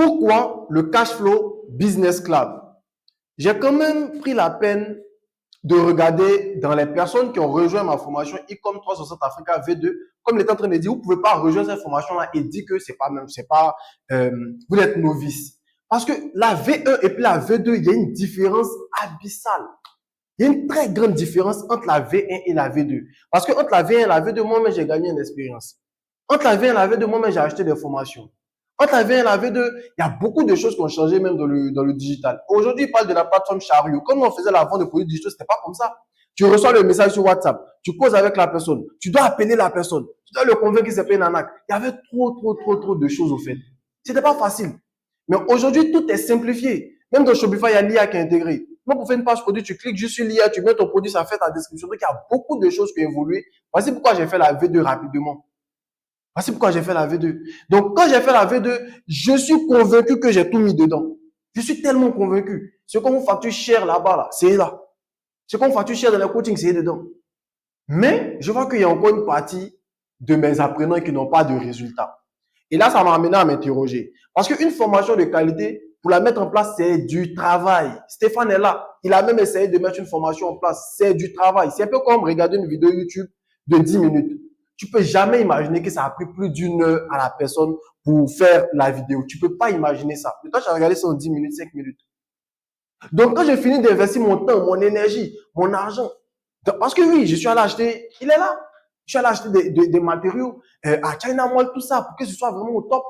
Pourquoi le Cash Flow Business Club? J'ai quand même pris la peine de regarder dans les personnes qui ont rejoint ma formation e-com 360 Africa V2, comme il est en train de dire, vous ne pouvez pas rejoindre cette formation-là et dire que vous êtes novice. Parce que la V1 et puis la V2, il y a une différence abyssale. Il y a une très grande différence entre la V1 et la V2. Parce que entre la V1 et la V2, moi-même, j'ai gagné une expérience. Entre la V1 et la V2, moi-même, j'ai acheté des formations. Entre la V1 et la V2, il y a beaucoup de choses qui ont changé même dans le digital. Aujourd'hui, il parle de la plateforme Chariot. Comme on faisait la vente de produits digitaux, c'était pas comme ça. Tu reçois le message sur WhatsApp, tu causes avec la personne, tu dois appeler la personne, tu dois le convaincre que c'est pas une arnaque. Il y avait trop de choses au fait. C'était pas facile. Mais aujourd'hui, tout est simplifié. Même dans Shopify, il y a l'IA qui est intégrée. Moi, pour faire une page produit, tu cliques juste sur l'IA, tu mets ton produit, ça fait ta description. Donc, il y a beaucoup de choses qui ont évolué. Voici pourquoi j'ai fait la V2 rapidement. Voici pourquoi j'ai fait la V2. Donc, quand j'ai fait la V2, je suis convaincu que j'ai tout mis dedans. Je suis tellement convaincu. Ce qu'on vous facture cher là-bas, là, c'est là. Ce qu'on facture cher dans le coaching, c'est dedans. Mais, je vois qu'il y a encore une partie de mes apprenants qui n'ont pas de résultats. Et là, ça m'a amené à m'interroger. Parce qu'une formation de qualité, pour la mettre en place, c'est du travail. Stéphane est là. Il a même essayé de mettre une formation en place. C'est du travail. C'est un peu comme regarder une vidéo YouTube de 10 minutes. Tu peux jamais imaginer que ça a pris plus d'une heure à la personne pour faire la vidéo. Tu peux pas imaginer ça. Mais toi, tu as regardé ça en 10 minutes, 5 minutes. Donc, quand j'ai fini d'investir mon temps, mon énergie, mon argent, parce que oui, je suis allé acheter, il est là. Je suis allé acheter des matériaux à China Mall, tout ça, pour que ce soit vraiment au top.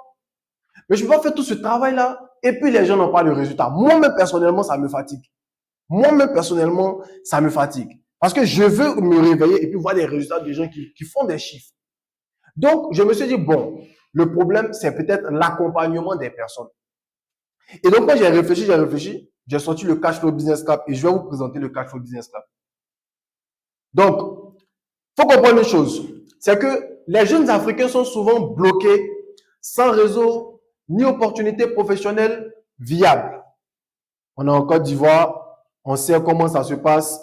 Mais je ne peux pas faire tout ce travail-là et puis les gens n'ont pas le résultat. Moi-même, personnellement, ça me fatigue. Moi-même, personnellement, ça me fatigue. Parce que je veux me réveiller et puis voir des résultats de gens qui font des chiffres. Donc, je me suis dit, bon, le problème, c'est peut-être l'accompagnement des personnes. Et donc, quand j'ai réfléchi, j'ai sorti le Cash Flow Business Club et je vais vous présenter le Cash Flow Business Club. Donc, il faut comprendre une chose, c'est que les jeunes Africains sont souvent bloqués sans réseau ni opportunité professionnelle viable. On est en Côte d'Ivoire, on sait comment ça se passe.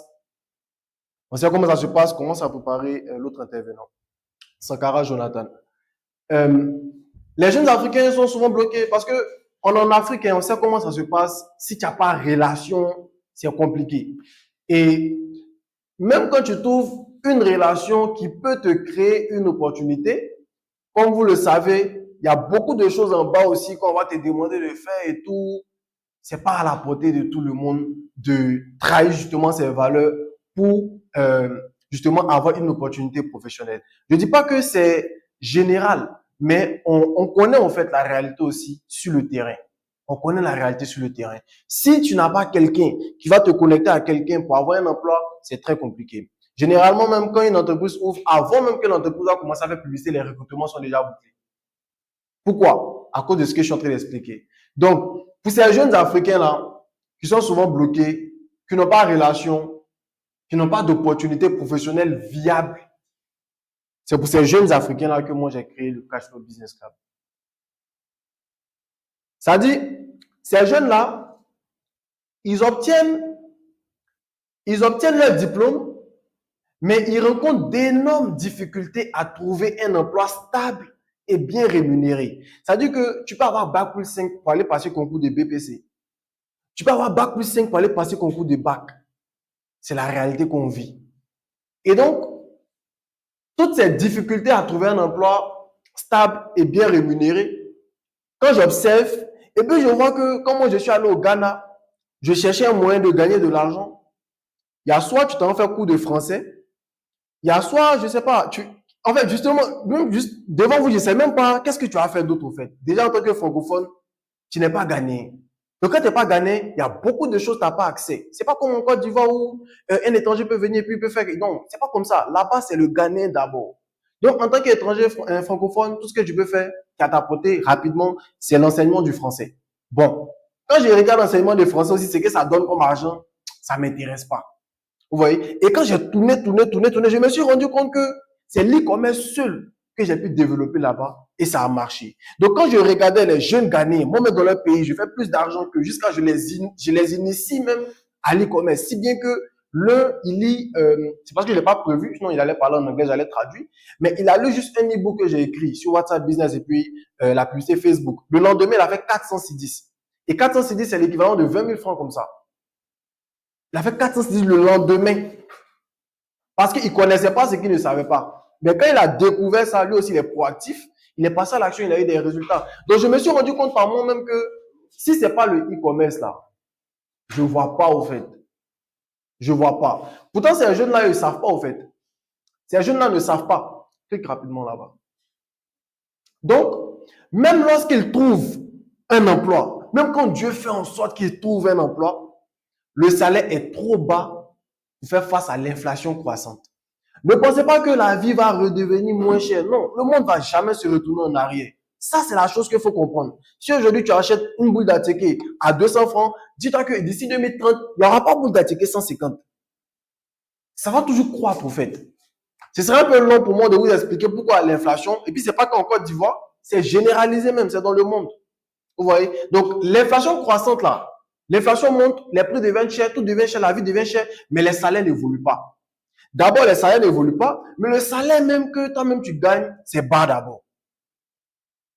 Comment ça préparer l'autre intervenant. Sankara Jonathan. Les jeunes Africains sont souvent bloqués parce que on est en Afrique et on sait comment ça se passe. Si tu n'as pas de relation, c'est compliqué. Et même quand tu trouves une relation qui peut te créer une opportunité, comme vous le savez, il y a beaucoup de choses en bas aussi qu'on va te demander de faire et tout. C'est pas à la portée de tout le monde de trahir justement ses valeurs pour justement avoir une opportunité professionnelle. Je dis pas que c'est général, mais on connaît en fait la réalité aussi sur le terrain. On connaît la réalité sur le terrain. Si tu n'as pas quelqu'un qui va te connecter à quelqu'un pour avoir un emploi, c'est très compliqué. Généralement, même quand une entreprise ouvre, avant même que l'entreprise a commencé à faire publicité, les recrutements sont déjà bouclés. Pourquoi? À cause de ce que je suis en train d'expliquer. Donc, pour ces jeunes Africains-là, qui sont souvent bloqués, qui n'ont pas de relation, qui n'ont pas d'opportunité professionnelle viable, c'est pour ces jeunes Africains-là que moi j'ai créé le Cash Flow Business Club. Ça dit, ces jeunes-là, ils obtiennent leur diplôme, mais ils rencontrent d'énormes difficultés à trouver un emploi stable et bien rémunéré. Ça veut dire que tu peux avoir Bac plus 5 pour aller passer le concours de BPC. Tu peux avoir Bac plus 5 pour aller passer le concours de Bac. C'est la réalité qu'on vit. Et donc, toutes ces difficultés à trouver un emploi stable et bien rémunéré, quand j'observe, et puis je vois que quand moi je suis allé au Ghana, je cherchais un moyen de gagner de l'argent. Il y a soit tu t'en fais cours de français, il y a soit, je sais pas, en fait, justement, même juste devant vous, je sais même pas qu'est-ce que tu as fait d'autre au fait. Déjà, en tant que francophone, tu n'es pas gagné. Donc, quand tu n'es pas gagné, il y a beaucoup de choses que tu n'as pas accès. C'est pas comme en Côte d'Ivoire où un étranger peut venir et puis il peut faire. Non, c'est pas comme ça. Là-bas, c'est le Ghanéen d'abord. Donc, en tant qu'étranger francophone, tout ce que tu peux faire, qu'à t'apporter rapidement, c'est l'enseignement du français. Bon, quand je regarde l'enseignement du français aussi, c'est que ça donne comme argent, ça m'intéresse pas. Vous voyez? Et quand j'ai tourné, je me suis rendu compte que c'est l'e-commerce seul que j'ai pu développer là-bas et ça a marché. Donc, quand je regardais les jeunes Ghanéens, moi-même dans leur pays, je fais plus d'argent que jusqu'à je les initie même à l'e-commerce. Si bien que L'un, il lit, c'est parce que je l'ai pas prévu, sinon il allait parler en anglais, j'allais traduire, mais il a lu juste un e-book que j'ai écrit sur WhatsApp Business et puis la publicité Facebook. Le lendemain, il a fait 410. Et 410, c'est l'équivalent de 20 000 francs comme ça. Il a fait 410 le lendemain. Parce qu'il ne connaissait pas ce qu'il ne savait pas. Mais quand il a découvert ça, lui aussi, il est proactif. Il est passé à l'action, il a eu des résultats. Donc, je me suis rendu compte par moi-même que si ce n'est pas le e-commerce là, je ne vois pas au fait. Je ne vois pas. Pourtant, ces jeunes-là, ils ne savent pas au fait. Ces jeunes-là ne savent pas. Clique rapidement là-bas. Donc, même lorsqu'ils trouvent un emploi, même quand Dieu fait en sorte qu'ils trouvent un emploi, le salaire est trop bas pour faire face à l'inflation croissante. Ne pensez pas que la vie va redevenir moins chère. Non, le monde ne va jamais se retourner en arrière. Ça, c'est la chose qu'il faut comprendre. Si aujourd'hui tu achètes une boule d'attiqué à 200 francs, dis-toi que d'ici 2030, il n'y aura pas de boule d'attiqué 150. Ça va toujours croître, en fait. Ce serait un peu long pour moi de vous expliquer pourquoi l'inflation, et puis c'est pas qu'en Côte d'Ivoire, c'est généralisé même, c'est dans le monde. Vous voyez? Donc, l'inflation croissante là, l'inflation monte, les prix deviennent chers, tout devient cher, la vie devient chère, mais les salaires n'évoluent pas. D'abord, les salaires n'évoluent pas, mais le salaire même que toi-même tu gagnes, c'est bas d'abord.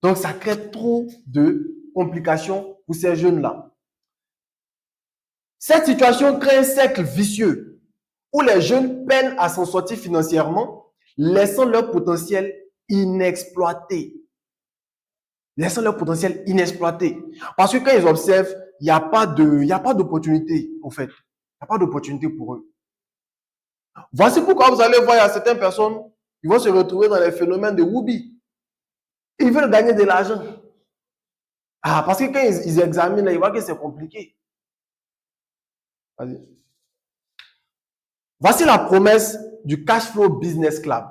Donc, ça crée trop de complications pour ces jeunes-là. Cette situation crée un cercle vicieux où les jeunes peinent à s'en sortir financièrement, laissant leur potentiel inexploité. Laissant leur potentiel inexploité. Parce que quand ils observent, il n'y a pas d'opportunité, au fait. Il n'y a pas d'opportunité pour eux. Voici pourquoi vous allez voir, il y a certaines personnes qui vont se retrouver dans les phénomènes de Woubi. Ils veulent gagner de l'argent. Ah, parce que quand ils examinent, ils voient que c'est compliqué. Vas-y. Voici la promesse du Cash Flow Business Club.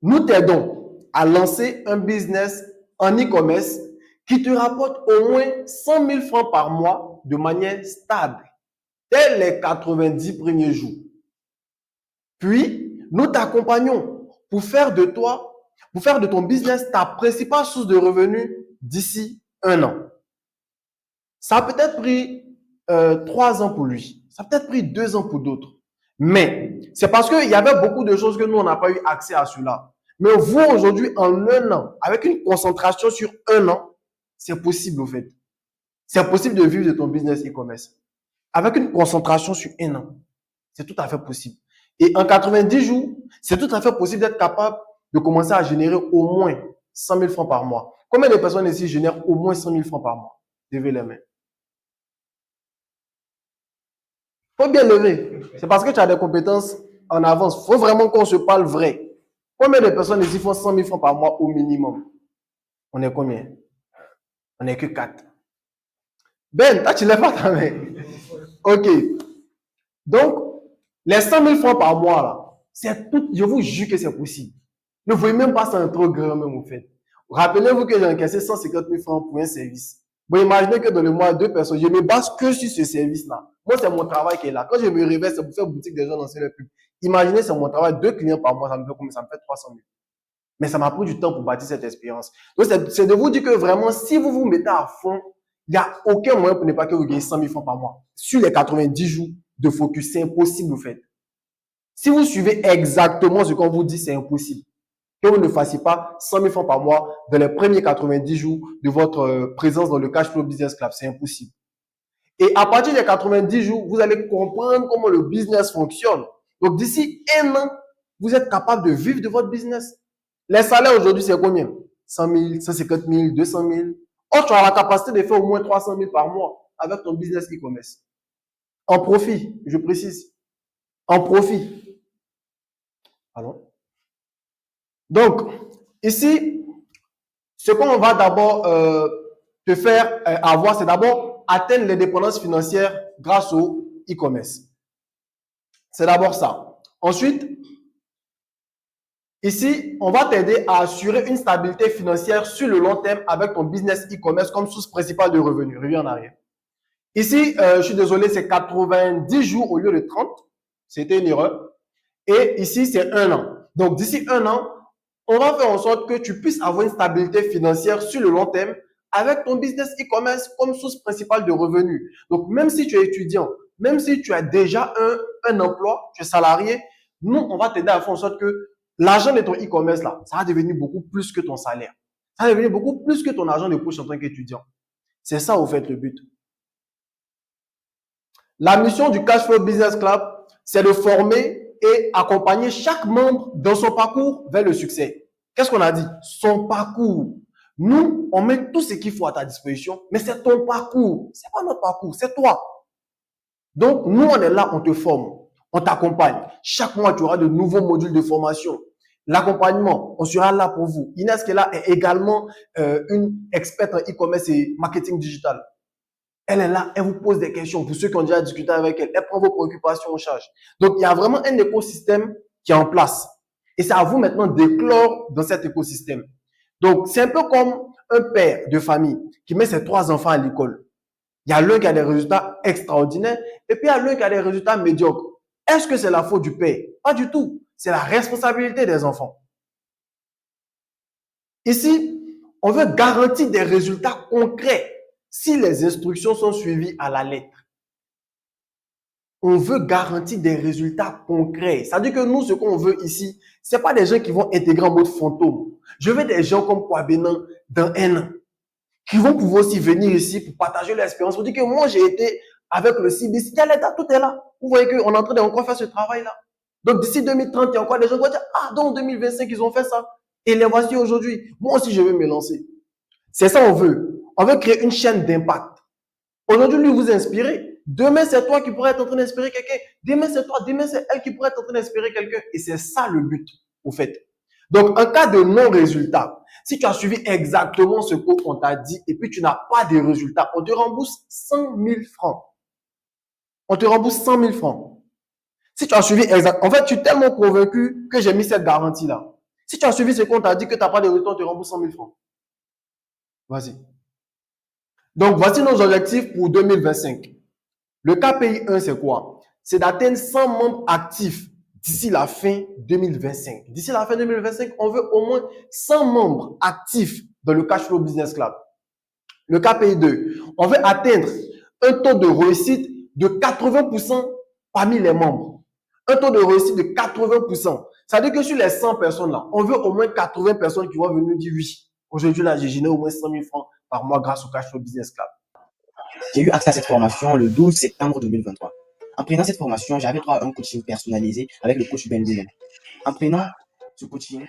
Nous t'aidons à lancer un business en e-commerce qui te rapporte au moins 100 000 francs par mois de manière stable, dès les 90 premiers jours. Puis, nous t'accompagnons pour faire de ton business ta principale source de revenus d'ici 1 an. Ça a peut-être pris 3 ans pour lui. Ça a peut-être pris 2 ans pour d'autres. Mais c'est parce qu'il y avait beaucoup de choses que nous, on n'a pas eu accès à cela. Mais vous, aujourd'hui, en 1 an, avec une concentration sur 1 an, c'est possible, au fait. C'est possible de vivre de ton business e-commerce. Avec une concentration sur 1 an, c'est tout à fait possible. Et en 90 jours, c'est tout à fait possible d'être capable de commencer à générer au moins 100 000 francs par mois. Combien de personnes ici génèrent au moins 100 000 francs par mois? Levez les mains. Faut bien lever. C'est parce que tu as des compétences en avance. Faut vraiment qu'on se parle vrai. Combien de personnes ici font 100 000 francs par mois au minimum? On est combien? On n'est que 4. Ben, toi, tu lèves pas ta main. Ok. Donc, les 100 000 francs par mois, là, c'est tout, je vous jure que c'est possible. Ne voyez même pas ça un trop grand même, au fait. Rappelez-vous que j'ai encaissé 150 000 francs pour un service. Bon, imaginez que dans le mois, 2 personnes, je ne me base que sur ce service-là. Moi, c'est mon travail qui est là. Quand je me réveille, c'est pour faire boutique des gens lancer le pub. Imaginez, c'est mon travail, 2 clients par mois, ça me fait combien? Ça me fait 300 000. Mais ça m'a pris du temps pour bâtir cette expérience. Donc, c'est de vous dire que vraiment, si vous vous mettez à fond, il n'y a aucun moyen pour ne pas que vous gagnez 100 000 francs par mois. Sur les 90 jours de focus, c'est impossible, vous faites. Si vous suivez exactement ce qu'on vous dit, c'est impossible. Que vous ne fassiez pas 100 000 francs par mois dans les premiers 90 jours de votre présence dans le Cash Flow Business Club. C'est impossible. Et à partir des 90 jours, vous allez comprendre comment le business fonctionne. Donc, d'ici 1 an, vous êtes capable de vivre de votre business. Les salaires aujourd'hui, c'est combien? 100 000, 150 000, 200 000. Or, tu as la capacité de faire au moins 300 000 par mois avec ton business e-commerce. En profit, je précise. En profit. Allons. Donc, ici, ce qu'on va d'abord te faire avoir, c'est d'abord atteindre l'indépendance financière grâce au e-commerce. C'est d'abord ça. Ensuite, ici, on va t'aider à assurer une stabilité financière sur le long terme avec ton business e-commerce comme source principale de revenus. Reviens en arrière. Ici, je suis désolé, c'est 90 jours au lieu de 30. C'était une erreur. Et ici, c'est 1 an. Donc, d'ici 1 an, on va faire en sorte que tu puisses avoir une stabilité financière sur le long terme avec ton business e-commerce comme source principale de revenus. Donc, même si tu es étudiant, Même si tu as déjà un emploi, tu es salarié, nous, on va t'aider à faire en sorte que l'argent de ton e-commerce, là, ça va devenir beaucoup plus que ton salaire. Ça va devenir beaucoup plus que ton argent de poche en tant qu'étudiant. C'est ça, au fait, le but. La mission du Cashflow Business Club, c'est de former et accompagner chaque membre dans son parcours vers le succès. Qu'est-ce qu'on a dit? Son parcours. Nous, on met tout ce qu'il faut à ta disposition, mais c'est ton parcours. C'est pas notre parcours, c'est toi. Donc, nous, on est là, on te forme, on t'accompagne. Chaque mois, tu auras de nouveaux modules de formation. L'accompagnement, on sera là pour vous. Inès Kela est également une experte en e-commerce et marketing digital. Elle est là, elle vous pose des questions. Pour ceux qui ont déjà discuté avec elle, elle prend vos préoccupations en charge. Donc, il y a vraiment un écosystème qui est en place. Et c'est à vous maintenant d'éclore dans cet écosystème. Donc, c'est un peu comme un père de famille qui met ses 3 enfants à l'école. Il y a l'un qui a des résultats extraordinaires et puis il y a l'un qui a des résultats médiocres. Est-ce que c'est la faute du père? Pas du tout. C'est la responsabilité des enfants. Ici, on veut garantir des résultats concrets si les instructions sont suivies à la lettre. On veut garantir des résultats concrets. Ça veut dire que nous, ce qu'on veut ici, ce n'est pas des gens qui vont intégrer en mode fantôme. Je veux des gens comme Kwabena dans 1 an qui vont pouvoir aussi venir ici pour partager leur expérience. Pour dire que moi, j'ai été avec le CBC. Il y a l'état, tout est là. Vous voyez qu'on est en train d'encore faire ce travail-là. Donc, d'ici 2030, il y a encore des gens qui vont dire, ah, donc 2025, ils ont fait ça. Et les voici aujourd'hui. Moi aussi, je veux me lancer. C'est ça qu'on veut. On veut créer une chaîne d'impact. Aujourd'hui, lui, vous inspirez. Demain, c'est toi qui pourrais être en train d'inspirer quelqu'un. Demain, c'est toi. Demain, c'est elle qui pourrait être en train d'inspirer quelqu'un. Et c'est ça le but, au fait. Donc, en cas de non-résultat, si tu as suivi exactement ce qu'on t'a dit et puis tu n'as pas de résultat, on te rembourse 100 000 francs. On te rembourse 100 000 francs. Si tu as suivi exactement, en fait, tu es tellement convaincu que j'ai mis cette garantie-là. Si tu as suivi ce qu'on t'a dit que tu n'as pas de résultat, on te rembourse 100 000 francs. Vas-y. Donc, voici nos objectifs pour 2025. Le KPI 1, c'est quoi? C'est d'atteindre 100 membres actifs d'ici la fin 2025. D'ici la fin 2025, on veut au moins 100 membres actifs dans le Cashflow Business Club. Le KPI 2, on veut atteindre un taux de réussite de 80% parmi les membres. Un taux de réussite de 80%. Ça veut dire que sur les 100 personnes-là, on veut au moins 80 personnes qui vont venir dire oui. Aujourd'hui, là, j'ai généré au moins 100 000 francs par mois grâce au Cashflow Business Club. J'ai eu accès à cette formation le 12 septembre 2023. En prenant cette formation, j'avais droit à un coaching personnalisé avec le coach Ben William. En prenant ce coaching,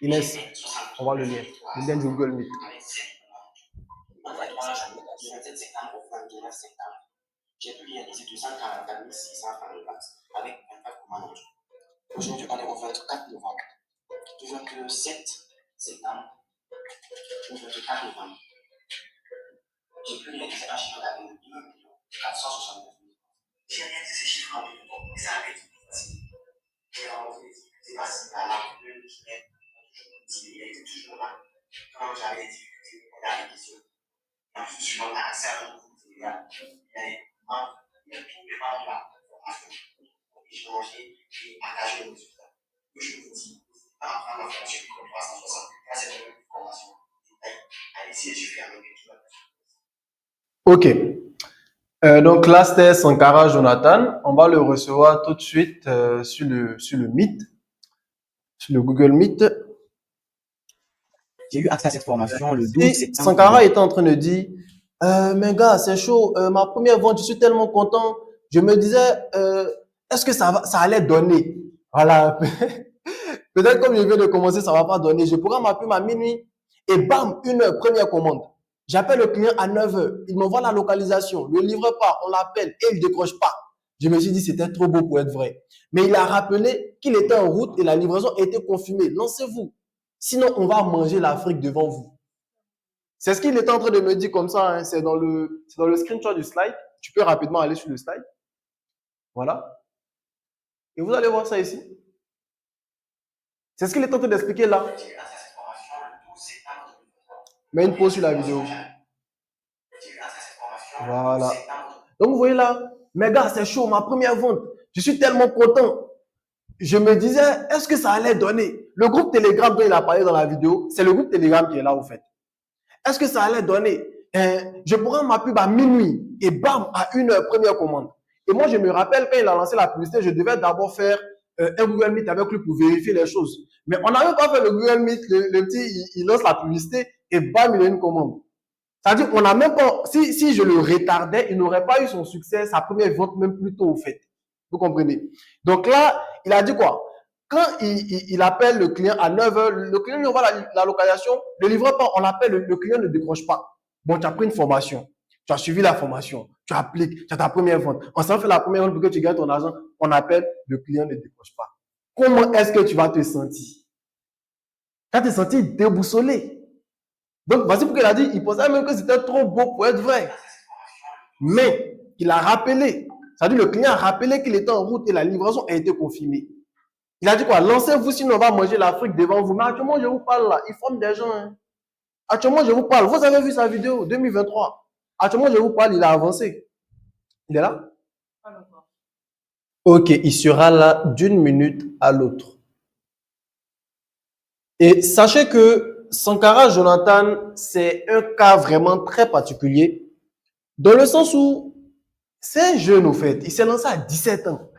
Inès, on va le lien du Google Meet. J'ai pu réaliser 244 600 francs de place avec 24 commandes. Aujourd'hui, on est au 24 novembre. Du 27 septembre au 24 novembre, j'ai pu réaliser un chiffre d'affaires de 1 469 000. J'ai réalisé ces chiffres en 2000 et ça a été difficile. J'ai rencontré des difficultés parce qu'à la qui est il était toujours là. Quand j'avais des difficultés, on a des questions. Et en plus, on a accès à un groupe il y a tous les membres de la formation pour échanger et partager les résultats. Que je vous dis, apprendre à faire sur 360, là c'est une formation. Allez-y, je fais avec tout le monde. Ok. Donc là, c'était Sankara Jonathan. On va le recevoir tout de suite sur le Meet, sur le Google Meet. J'ai eu accès à cette formation le 12 septembre. Sankara était en train de dire, mais gars, c'est chaud. Ma première vente, je suis tellement content. Je me disais, est-ce que ça allait donner? Voilà. Peut-être comme je viens de commencer, ça ne va pas donner. Je programme ma plume à minuit et bam, première commande. J'appelle le client à 9 h. Il m'envoie la localisation. Le livre part, on l'appelle et il ne décroche pas. Je me suis dit, c'était trop beau pour être vrai. Mais il a rappelé qu'il était en route et la livraison a été confirmée. Lancez-vous. Sinon, on va manger l'Afrique devant vous. C'est ce qu'il était en train de me dire comme ça. Hein. C'est dans le screenshot du slide. Tu peux rapidement aller sur le slide. Voilà. Et vous allez voir ça ici. C'est ce qu'il est en train d'expliquer là. Mets une pause sur la vidéo. Voilà. Donc, vous voyez là, mes gars, c'est chaud, ma première vente. Je suis tellement content. Je me disais, est-ce que ça allait donner? Le groupe Telegram dont il a parlé dans la vidéo, c'est le groupe Telegram qui est là, au fait. Est-ce que ça allait donner? Je pourrais ma pub à minuit et bam, à 1 heure, première commande. Et moi, je me rappelle quand il a lancé la publicité, je devais d'abord faire un Google Meet avec lui pour vérifier les choses. Mais on n'avait pas fait le Google Meet, le petit, il lance la publicité et bam, il a une commande. C'est-à-dire qu'on n'a même pas, si je le retardais, il n'aurait pas eu son succès, sa première vente même plus tôt au fait. Vous comprenez? Donc là, il a dit quoi? Quand il appelle le client à 9 heures, le client lui envoie la localisation, ne livre pas, on l'appelle, le client ne décroche pas. Bon, tu as pris une formation, tu as suivi la formation, tu appliques, tu as ta première vente. On s'en fait la première vente pour que tu gagnes ton argent, on appelle, le client ne décroche pas. Comment est-ce que tu vas te sentir? Tu vas te sentir déboussolé. Donc, voici pourquoi il a dit, il pensait même que c'était trop beau pour être vrai. Mais, il a rappelé, c'est-à-dire le client a rappelé qu'il était en route et la livraison a été confirmée. Il a dit quoi? Lancez-vous, sinon on va manger l'Afrique devant vous. Mais actuellement, je vous parle là, il forme des gens. Hein. Actuellement, je vous parle. Vous avez vu sa vidéo, 2023. Actuellement, je vous parle, il a avancé. Il est là? Ok, il sera là d'une minute à l'autre. Et sachez que Sankara Jonathan, c'est un cas vraiment très particulier, dans le sens où c'est un jeune au fait. Il s'est lancé à 17 ans.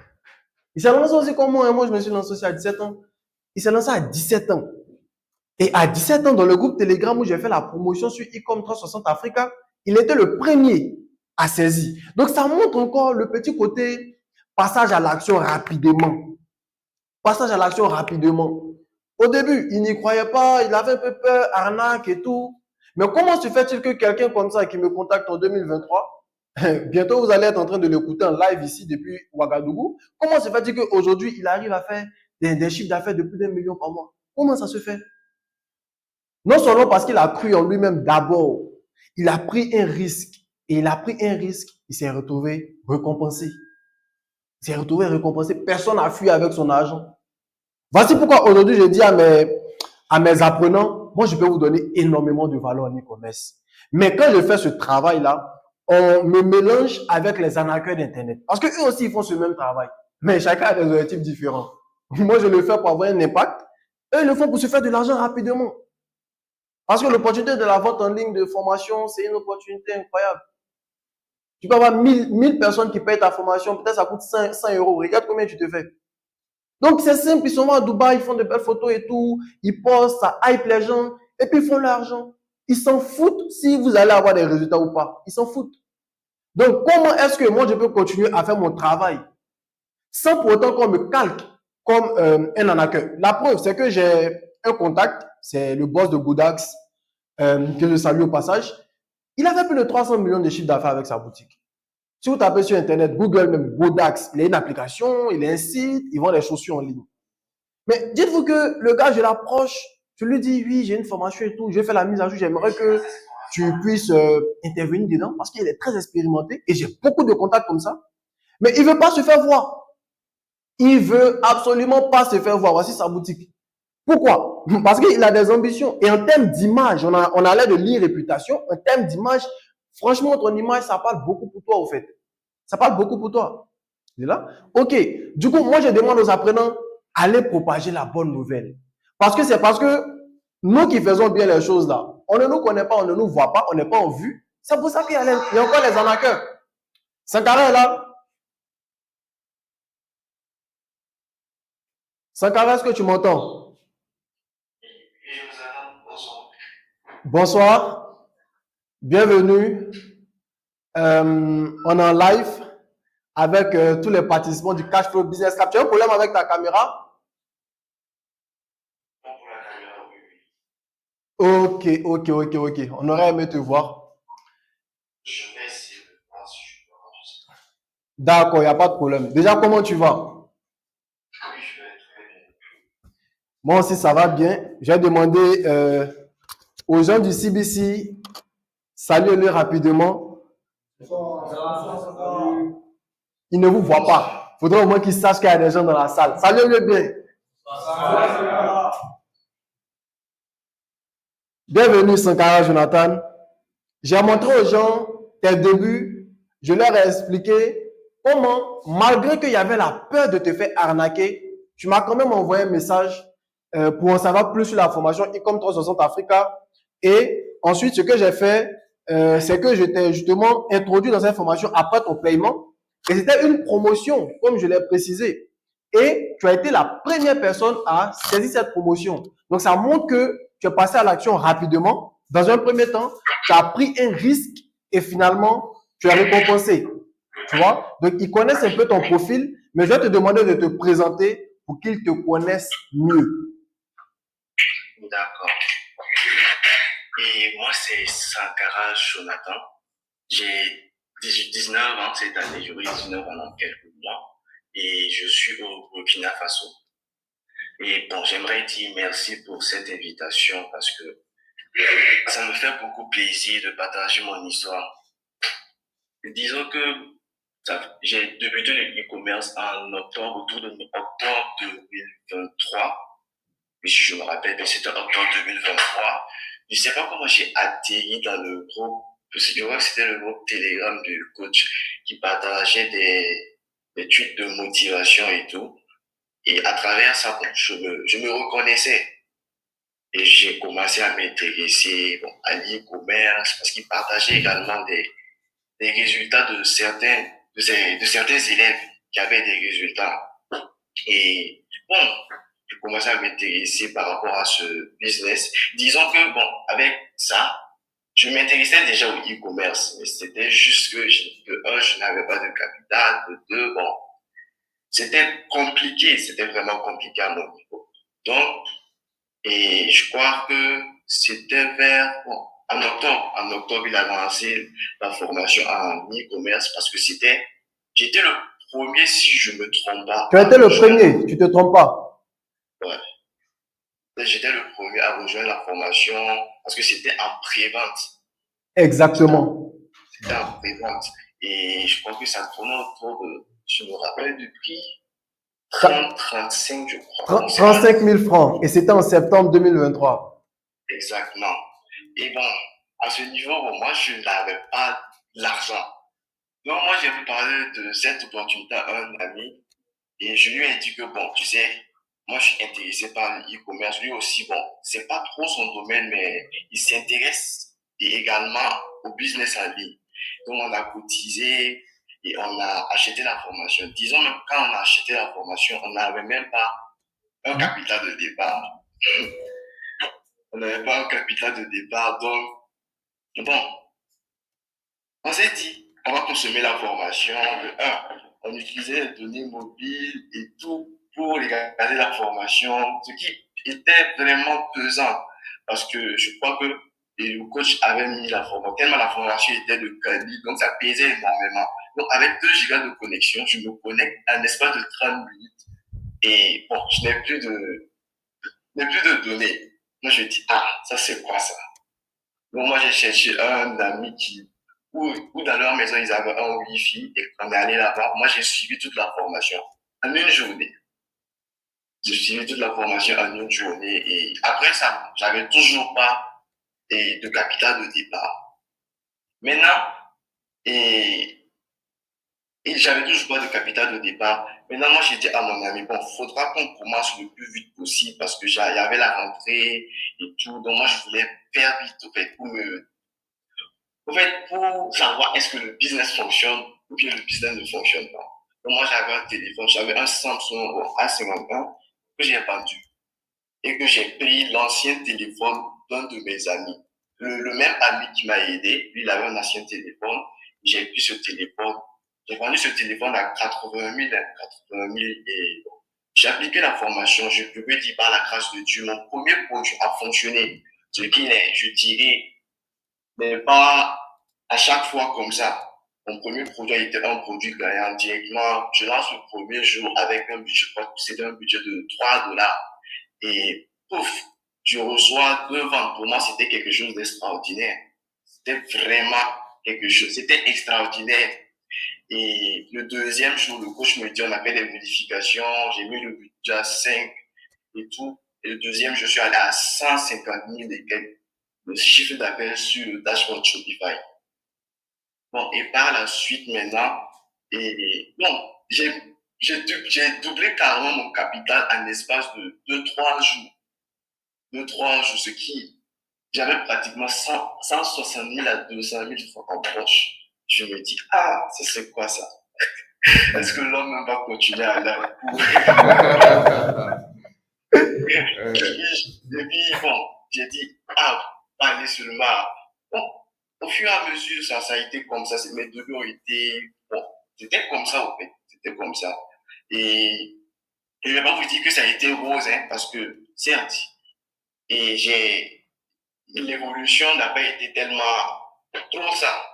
Il s'est lancé aussi comme moi. Moi, je me suis lancé aussi à 17 ans. Il s'est lancé à 17 ans. Et à 17 ans, dans le groupe Telegram où j'ai fait la promotion sur Ecom 360 Africa, il était le premier à saisir. Donc, ça montre encore le petit côté passage à l'action rapidement. Passage à l'action rapidement. Au début, il n'y croyait pas, il avait un peu peur, arnaque et tout. Mais comment se fait-il que quelqu'un comme ça qui me contacte en 2023, bientôt vous allez être en train de l'écouter en live ici depuis Ouagadougou, comment se fait-il qu'aujourd'hui, il arrive à faire des chiffres d'affaires de plus d'1 million par mois? Comment ça se fait? Non seulement parce qu'il a cru en lui-même d'abord, il a pris un risque. Et il a pris un risque, il s'est retrouvé récompensé. Il s'est retrouvé récompensé. Personne n'a fui avec son argent. Voici pourquoi aujourd'hui, je dis à mes apprenants, moi, je peux vous donner énormément de valeur en e-commerce. Mais quand je fais ce travail-là, on me mélange avec les arnaqueurs d'Internet. Parce qu'eux aussi, ils font ce même travail. Mais chacun a des objectifs différents. Moi, je le fais pour avoir un impact. Eux, ils le font pour se faire de l'argent rapidement. Parce que l'opportunité de la vente en ligne de formation, c'est une opportunité incroyable. Tu peux avoir 1000 personnes qui payent ta formation, peut-être ça coûte 100 euros. Regarde combien tu te fais. Donc, c'est simple, ils sont à Dubaï, ils font de belles photos et tout, ils postent, ça hype les gens, et puis ils font l'argent. Ils s'en foutent si vous allez avoir des résultats ou pas. Ils s'en foutent. Donc, comment est-ce que moi, je peux continuer à faire mon travail sans pour autant qu'on me calque comme un arnaqueur? La preuve, c'est que j'ai un contact, c'est le boss de Godax, que je salue au passage. Il avait plus de 300 millions de chiffres d'affaires avec sa boutique. Si vous tapez sur Internet, Google, même Godax, il a une application, il a un site, ils vendent des chaussures en ligne. Mais dites-vous que le gars, je l'approche, je lui dis, oui, j'ai une formation et tout, je vais faire la mise à jour, j'aimerais que tu puisses intervenir dedans parce qu'il est très expérimenté et j'ai beaucoup de contacts comme ça. Mais il ne veut pas se faire voir. Il ne veut absolument pas se faire voir. Voici sa boutique. Pourquoi? Parce qu'il a des ambitions. Et en termes d'image, on a l'air de l'e-réputation. En termes d'image, franchement, ton image, ça parle beaucoup pour toi, au fait. Ça parle beaucoup pour toi. C'est là? Ok. Du coup, moi, je demande aux apprenants, allez propager la bonne nouvelle. Parce que c'est parce que nous qui faisons bien les choses là, on ne nous connaît pas, on ne nous voit pas, on n'est pas en vue. C'est pour ça qu'il y a encore les arnaqueurs. Sankara est là. Sankara, est-ce que tu m'entends? Bonsoir, bienvenue. On est en live avec tous les participants du Cashflow Business Club. Tu as un problème avec ta caméra? Ok. On aurait aimé te voir. Je vais essayer de voir si je peux enregistrer. D'accord, il n'y a pas de problème. Déjà, comment tu vas? Oui, je vais très bien. Moi aussi, ça va bien. J'ai demandé aux gens du CBC Saluez-le rapidement. Il ne vous voit pas. Il faudrait au moins qu'il sache qu'il y a des gens dans la salle. Saluez-le bien. Bienvenue, Sankara Jonathan. J'ai montré aux gens tes débuts. Je leur ai expliqué comment, malgré qu'il y avait la peur de te faire arnaquer, tu m'as quand même envoyé un message pour en savoir plus sur la formation Ecom 360 Africa. Et ensuite, ce que j'ai fait, c'est que je t'ai justement introduit dans cette formation après ton paiement. Et c'était une promotion, comme je l'ai précisé. Et tu as été la première personne à saisir cette promotion. Donc, ça montre que tu es passé à l'action rapidement. Dans un premier temps, tu as pris un risque et finalement, tu as récompensé. Tu vois? Donc, ils connaissent un peu ton profil, mais je vais te demander de te présenter pour qu'ils te connaissent mieux. D'accord. Et moi, c'est Sankara Jonathan. J'ai 19 ans cette année, j'aurai 19 ans dans quelques mois. Et je suis au Burkina Faso. Et bon, j'aimerais dire merci pour cette invitation parce que ça me fait beaucoup plaisir de partager mon histoire. Disons que j'ai débuté le e-commerce en octobre, autour de octobre 2023. Et si je me rappelle, c'était octobre 2023. Je ne sais pas comment j'ai atterri dans le groupe, parce que je vois que c'était le groupe Telegram du coach qui partageait des tweets de motivation et tout. Et à travers ça, je me reconnaissais. Et j'ai commencé à m'intéresser à l'e-commerce parce qu'il partageait également des résultats de certains élèves qui avaient des résultats. Et bon, j'ai commencé à m'intéresser par rapport à ce business. Disons que, bon, avec ça, je m'intéressais déjà au e-commerce, mais c'était juste que, de un, je n'avais pas de capital, de deux, bon, c'était compliqué, c'était vraiment compliqué à mon niveau. Donc, et je crois que c'était vers, bon, en octobre, il a lancé la formation en e-commerce parce que j'étais le premier, si je me trompe pas. Tu as été le premier, tu te trompes pas. Ouais. J'étais le premier à rejoindre la formation parce que c'était en pré-vente. Exactement. C'était en pré-vente. Et je crois que ça tournait autour de, je me rappelle du prix, 35, je crois. 35 000 francs. Et c'était en septembre 2023. Exactement. Et bon, à ce niveau, bon, moi, je n'avais pas l'argent. Donc, moi, j'ai parlé de cette opportunité à un ami et je lui ai dit que, bon, tu sais, moi, je suis intéressé par l'e-commerce. Lui aussi, bon, c'est pas trop son domaine, mais il s'intéresse également au business en ligne. Donc, on a cotisé et on a acheté la formation. Disons même quand on a acheté la formation, on n'avait même pas un capital de départ. On n'avait pas un capital de départ. Donc, bon, on s'est dit, on va consommer la formation de 1. On utilisait les données mobiles et tout pour regarder la formation, ce qui était vraiment pesant parce que je crois que le coach avait mis la formation, tellement la formation était de qualité, donc ça pesait énormément. Donc avec 2 gigas de connexion, je me connecte en espace de 30 minutes et bon, je n'ai plus de données. Moi je dis, ah, ça c'est quoi ça? Donc moi j'ai cherché un ami où dans leur maison ils avaient un wifi et on est allé là-bas. Moi j'ai suivi toute la formation en une journée. J'ai suivi toute la formation en une journée et après ça, j'avais toujours pas de capital de départ. Maintenant, et j'avais toujours pas de capital de départ. Maintenant, moi, j'ai dit à mon ami, bon, faudra qu'on commence le plus vite possible parce que il y avait la rentrée et tout. Donc, moi, je voulais faire vite, en fait, pour savoir est-ce que le business fonctionne ou bien le business ne fonctionne pas. Donc, moi, j'avais un téléphone, j'avais un Samsung A51 que j'ai vendu et que j'ai pris l'ancien téléphone d'un de mes amis. Le même ami qui m'a aidé, lui, il avait un ancien téléphone. J'ai pris ce téléphone. J'ai vendu ce téléphone à 80 000, 80 000 et j'ai appliqué la formation. Je peux dire par la grâce de Dieu, mon premier produit a fonctionné. Ce qui n'est, je dirais, mais pas à chaque fois comme ça. Mon premier produit était un produit gagnant directement. Je lance le premier jour avec un budget, je crois que c'était un budget de 3 dollars. Et pouf, je reçois 2 ventes. Pour moi, c'était quelque chose d'extraordinaire. C'était vraiment quelque chose. C'était extraordinaire. Et le deuxième jour, le coach me dit, on a fait des modifications. J'ai mis le budget à 5 et tout. Et le deuxième, je suis allé à 150 000 et quelques. Le chiffre d'affaires sur le dashboard Shopify. Bon, et par la suite maintenant, et bon, j'ai doublé carrément mon capital en l'espace de 2-3 jours. 2-3 jours, ce qui, j'avais pratiquement 160 000 à 200 000 francs en poche. Je me dis, ah, c'est quoi ça? Est-ce que l'homme va continuer à aller à cours? Et puis, bon, j'ai dit, ah, pas aller seulement. Bon, au fur et à mesure, ça a été comme ça. Mes débuts ont été, bon, c'était comme ça, en fait. C'était comme ça. Et je ne vais pas vous dire que ça a été rose, hein, parce que, certes, et l'évolution n'a pas été tellement trop ça.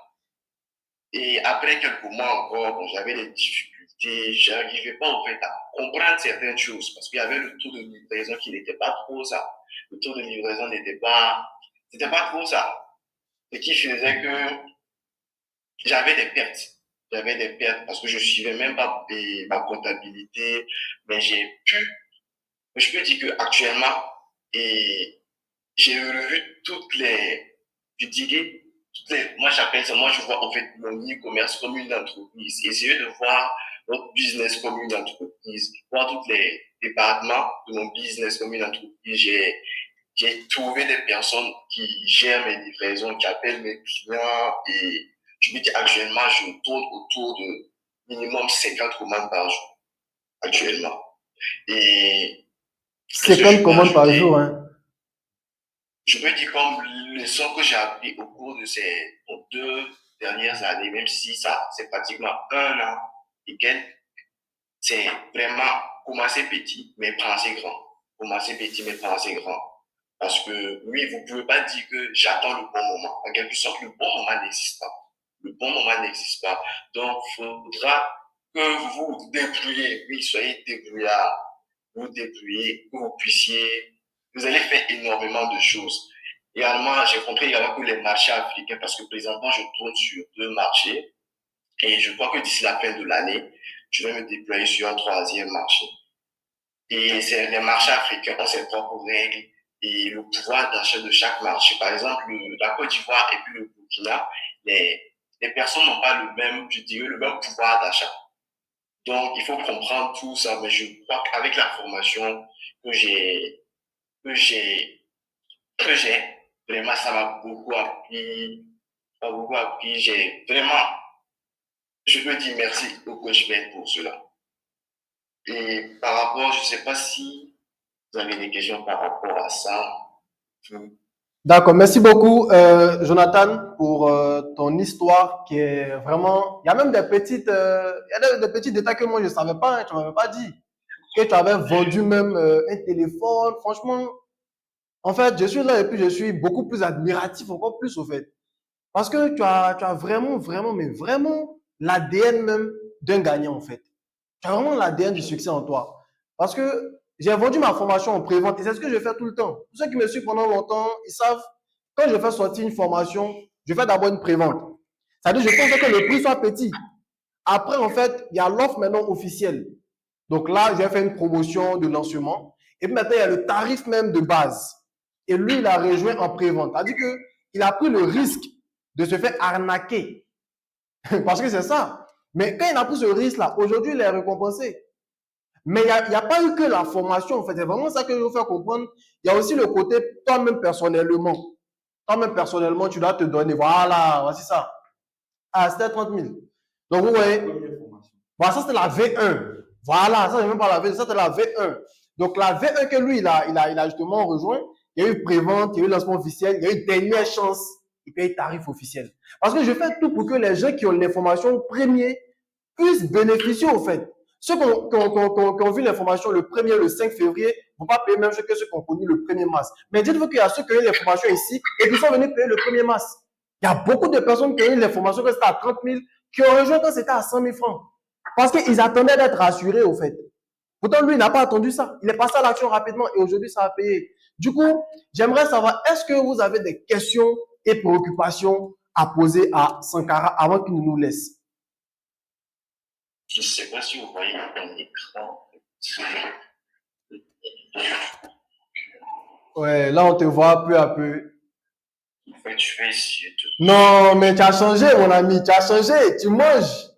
Et après quelques mois encore, bon, j'avais des difficultés, j'arrivais pas en fait à comprendre certaines choses parce qu'il y avait le taux de livraison qui n'était pas trop ça. Le taux de livraison c'était pas trop ça. Ce qui faisait que j'avais des pertes. J'avais des pertes parce que je suivais même pas ma comptabilité, mais je peux dire que actuellement, et j'ai revu moi j'appelle ça, moi je vois en fait mon e-commerce comme une entreprise, essayer de voir notre business comme une entreprise, voir tous les départements de mon business comme une entreprise. J'ai trouvé des personnes qui gèrent mes livraisons, qui appellent mes clients et je me dis actuellement je tourne autour de minimum 50 commandes par jour actuellement. Et 50 commandes par jour, hein. Je peux dire comme leçon que j'ai appris au cours de ces 2 dernières années, même si ça, c'est pratiquement 1 an et quelques, c'est vraiment commencer petit, mais penser grand. Commencer petit, mais penser grand. Parce que, oui, vous ne pouvez pas dire que j'attends le bon moment. En quelque sorte, le bon moment n'existe pas. Le bon moment n'existe pas. Donc, il faudra que vous vous débrouillez. Oui, soyez débrouillard. Vous débrouillez, que vous puissiez. Vous allez faire énormément de choses. Également, j'ai compris également que les marchés africains, parce que présentement, je tourne sur 2 marchés. Et je crois que d'ici la fin de l'année, je vais me déployer sur un 3e marché. Et c'est les marchés africains ont ses propres règles et le pouvoir d'achat de chaque marché. Par exemple, la Côte d'Ivoire et puis le Burkina, les personnes n'ont pas le même, je dirais, le même pouvoir d'achat. Donc, il faut comprendre tout ça, mais je crois qu'avec la formation que j'ai, vraiment, ça m'a beaucoup appris. J'ai vraiment, je peux dire merci au coach Ben pour cela. Et par rapport, je ne sais pas si vous avez des questions par rapport à ça. D'accord, merci beaucoup Jonathan pour ton histoire qui est vraiment... Il y a même des petits détails que moi je ne savais pas, hein, tu ne m'avais pas dit. Que tu avais vendu même un téléphone. Franchement, en fait, je suis là et puis je suis beaucoup plus admiratif, encore plus au fait. Parce que tu as vraiment, vraiment, mais vraiment l'ADN même d'un gagnant en fait. Tu as vraiment l'ADN du succès en toi. Parce que j'ai vendu ma formation en pré-vente et c'est ce que je fais tout le temps. Tous ceux qui me suivent pendant longtemps, ils savent, quand je fais sortir une formation, je fais d'abord une pré-vente. C'est-à-dire, je pense que le prix soit petit. Après, en fait, il y a l'offre maintenant officielle. Donc là, j'ai fait une promotion de lancement. Et puis maintenant, il y a le tarif même de base. Et lui, il a rejoint en pré-vente. C'est-à-dire qu'il a pris le risque de se faire arnaquer. Parce que c'est ça. Mais quand il a pris ce risque-là, aujourd'hui, il est récompensé. Mais il n'y a pas eu que la formation, en fait. C'est vraiment ça que je veux faire comprendre. Il y a aussi le côté toi-même personnellement. Toi-même personnellement, tu dois te donner. Voilà, voici ça. Ah, c'était 30 000. Donc, vous voyez. Voilà, ça, c'était la V1. Voilà, ça, je même pas la V2, ça, c'était la V1. Donc, la V1 que lui, il a justement rejoint, il y a eu prévente, il y a eu lancement officiel, il y a eu dernière chance, et puis il y a eu tarif officiel. Parce que je fais tout pour que les gens qui ont l'information premier puissent bénéficier, au fait. Ceux qui ont vu l'information le 1er, le 5 février, ne vont pas payer même que ceux qui ont connu le 1er mars. Mais dites-vous qu'il y a ceux qui ont eu l'information ici et qui sont venus payer le 1er mars. Il y a beaucoup de personnes qui ont eu l'information que c'était à 30 000, qui ont rejoint quand c'était à 100 000 francs. Parce qu'ils attendaient d'être rassurés, au fait. Pourtant, lui, il n'a pas attendu ça. Il est passé à l'action rapidement et aujourd'hui, ça a payé. Du coup, j'aimerais savoir, est-ce que vous avez des questions et préoccupations à poser à Sankara avant qu'il ne nous laisse? Je ne sais pas si vous voyez mon écran. Ouais, là, on te voit peu à peu. En fait, je vais essayer de... Non, mais tu as changé, mon ami, tu as changé, tu manges.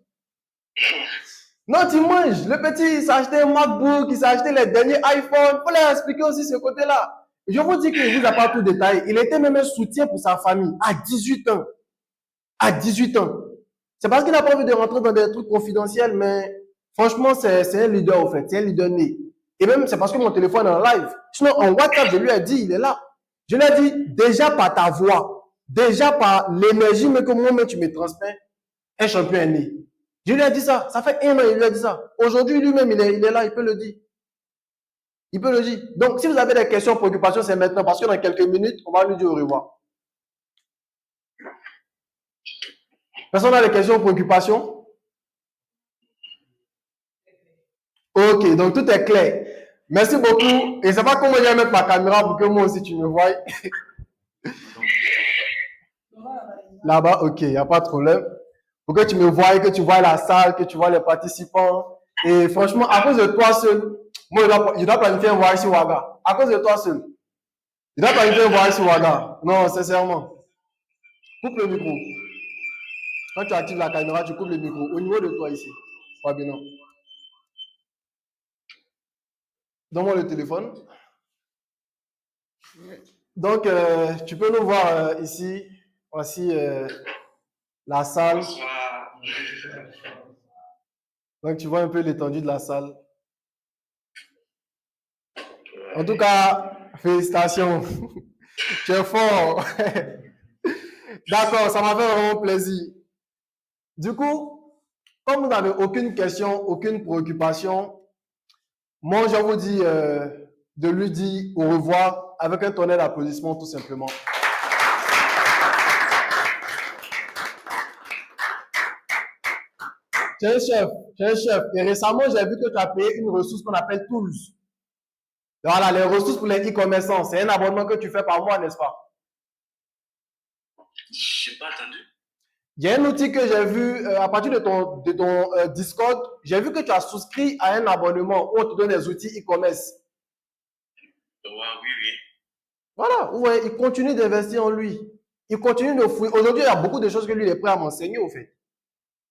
Non, tu manges. Le petit, il s'est acheté un MacBook, il s'est acheté les derniers iPhones. Il faut leur expliquer aussi ce côté-là. Je vous dis qu'il ne vous a pas tout détaillé. Il était même un soutien pour sa famille à 18 ans. À 18 ans. C'est parce qu'il n'a pas envie de rentrer dans des trucs confidentiels, mais franchement, c'est un leader, au fait. C'est un leader né. Et même, c'est parce que mon téléphone est en live. Sinon, en WhatsApp, je lui ai dit, il est là. Je lui ai dit, déjà par ta voix, déjà par l'énergie que moi-même tu me transmets, un champion est né. Je lui ai dit ça. Ça fait 1 an, il lui a dit ça. Aujourd'hui, lui-même, il est là, il peut le dire. Il peut le dire. Donc, si vous avez des questions, préoccupations, c'est maintenant, parce que dans quelques minutes, on va lui dire au revoir. Personne n'a des questions, préoccupations? Ok, donc tout est clair. Merci beaucoup. Et c'est pas comment je vais mettre ma caméra pour que moi aussi tu me voies. Là-bas, ok, il n'y a pas de problème. Pour que tu me voies, que tu vois la salle, que tu vois les participants. Et franchement, à cause de toi seul, moi, je dois planifier un voyage sur Ouaga. À cause de toi seul. Je dois planifier un voyage sur Ouaga. Non, sincèrement. Coupe le micro. Quand tu actives la caméra, tu coupes le micro. Au niveau de toi ici. Pas bien, non. Donne-moi le téléphone. Donc, tu peux nous voir ici. Voici la salle. Donc, tu vois un peu l'étendue de la salle. En tout cas, félicitations. Tu es fort. D'accord, ça m'a fait vraiment plaisir. Du coup, comme vous n'avez aucune question, aucune préoccupation, moi, je vous dis de lui dire au revoir avec un tonnerre d'applaudissements, tout simplement. Tu es un chef, tu es un chef. Et récemment, j'ai vu que tu as payé une ressource qu'on appelle Tools. Voilà, les ressources pour les e-commerçants. C'est un abonnement que tu fais par mois, n'est-ce pas? Je n'ai pas entendu. Il y a un outil que j'ai vu à partir de ton Discord. J'ai vu que tu as souscrit à un abonnement où on te donne des outils e-commerce. Oui, oui. Voilà, ouais, il continue d'investir en lui. Il continue de fouiller. Aujourd'hui, il y a beaucoup de choses que lui il est prêt à m'enseigner, au fait.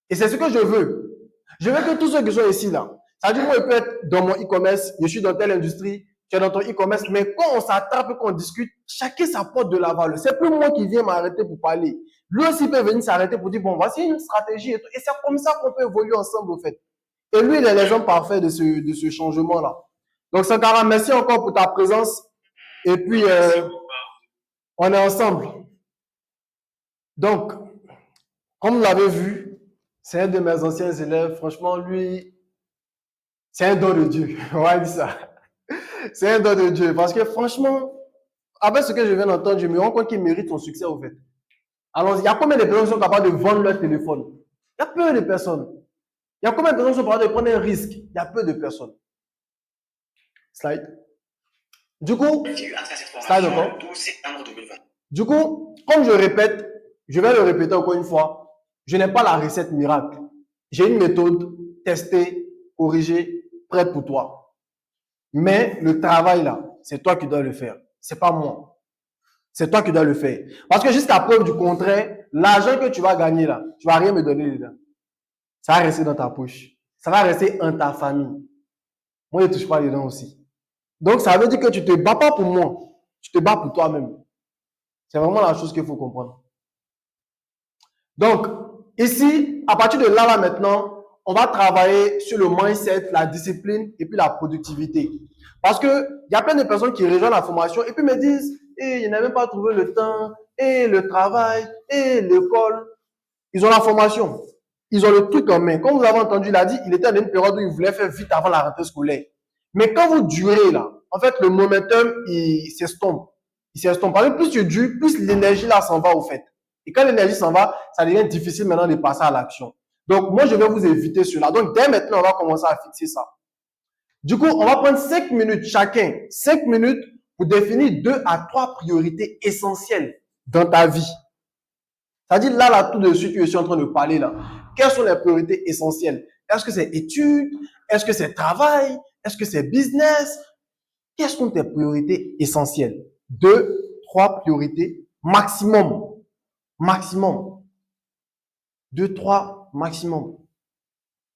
Et c'est ce que je veux. Je veux que tous ceux qui sont ici, là, ça veut dire moi, il peut être dans mon e-commerce, je suis dans telle industrie, tu es dans ton e-commerce, mais quand on s'attrape, quand on discute, chacun s'apporte de la valeur. C'est plus moi qui viens m'arrêter pour parler. Lui aussi peut venir s'arrêter pour dire, bon, voici une stratégie et tout. Et c'est comme ça qu'on peut évoluer ensemble, au fait. Et lui, il est l'exemple parfait de ce changement-là. Donc, Sankara, merci encore pour ta présence. Et puis, on est ensemble. Donc, comme vous l'avez vu, c'est un de mes anciens élèves. Franchement, lui, c'est un don de Dieu. On va dire ça. C'est un don de Dieu. Parce que franchement, avec ce que je viens d'entendre, je me rends compte qu'il mérite son succès, au fait. Alors, il y a combien de personnes qui sont capables de vendre leur téléphone? Il y a peu de personnes. Il y a combien de personnes qui sont capables de prendre un risque? Il y a peu de personnes. Slide. Du coup, slide encore. Du coup, comme je répète, je vais le répéter encore une fois, je n'ai pas la recette miracle. J'ai une méthode testée, corrigée, prête pour toi. Mais le travail là, c'est toi qui dois le faire. C'est pas moi. C'est toi qui dois le faire. Parce que jusqu'à preuve du contraire, l'argent que tu vas gagner là, tu vas rien me donner dedans. Ça va rester dans ta poche. Ça va rester en ta famille. Moi, je ne touche pas dedans aussi. Donc, ça veut dire que tu ne te bats pas pour moi. Tu te bats pour toi-même. C'est vraiment la chose qu'il faut comprendre. Donc, ici, à partir de là maintenant, on va travailler sur le mindset, la discipline et puis la productivité. Parce qu'il y a plein de personnes qui rejoignent la formation et puis me disent je n'ai même pas trouvé le temps, et le travail, et l'école. Ils ont la formation. Ils ont le truc en main. Comme vous avez entendu, il a dit, il était dans une période où il voulait faire vite avant la rentrée scolaire. Mais quand vous durez là, en fait, le momentum, il s'estompe. Il s'estompe. Parce que plus tu dures, plus l'énergie là s'en va au fait. Et quand l'énergie s'en va, ça devient difficile maintenant de passer à l'action. Donc, moi, je vais vous éviter cela. Donc, dès maintenant, on va commencer à fixer ça. Du coup, on va prendre 5 minutes chacun. 5 minutes pour définir 2 à 3 priorités essentielles dans ta vie. C'est-à-dire là, tout de suite, je suis en train de parler là. Quelles sont les priorités essentielles? Est-ce que c'est études? Est-ce que c'est travail? Est-ce que c'est business? Quelles sont tes priorités essentielles? 2, 3 priorités maximum. Maximum. 2, 3 maximum.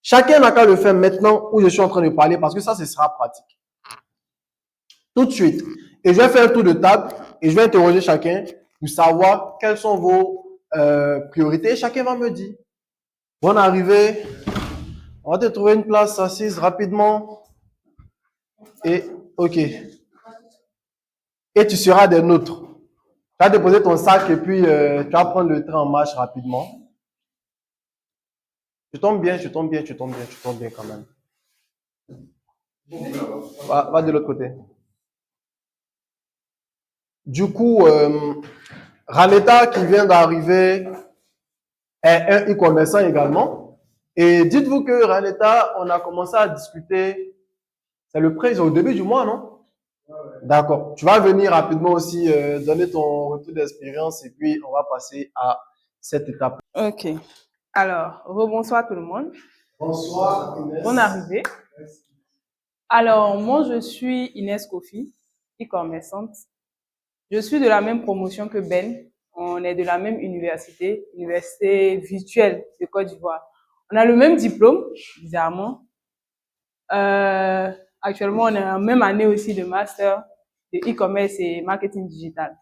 Chacun n'a qu'à le faire maintenant où je suis en train de parler parce que ça, ce sera pratique. Tout de suite. Et je vais faire un tour de table et je vais interroger chacun pour savoir quelles sont vos priorités. Chacun va me dire. Bonne arrivée. On va te trouver une place assise rapidement. Et OK. Et tu seras des nôtres. Tu vas déposer ton sac et puis tu vas prendre le train en marche rapidement. Tu tombes bien, tu tombes bien, tu tombes bien, tu tombes bien quand même. Va de l'autre côté. Du coup, Raneta qui vient d'arriver est un e-commerçant également. Et dites-vous que Raneta, on a commencé à discuter, c'est le prix au début du mois, non? D'accord. Tu vas venir rapidement aussi donner ton retour d'expérience et puis on va passer à cette étape. Ok. Alors, rebonsoir tout le monde. Bonsoir Inès. Bonne arrivée. Merci. Alors, moi, je suis Inès Kofi, e-commerçante. Je suis de la même promotion que Ben. On est de la même université, université virtuelle de Côte d'Ivoire. On a le même diplôme, bizarrement. Actuellement, on est en même année aussi de master de e-commerce et marketing digital.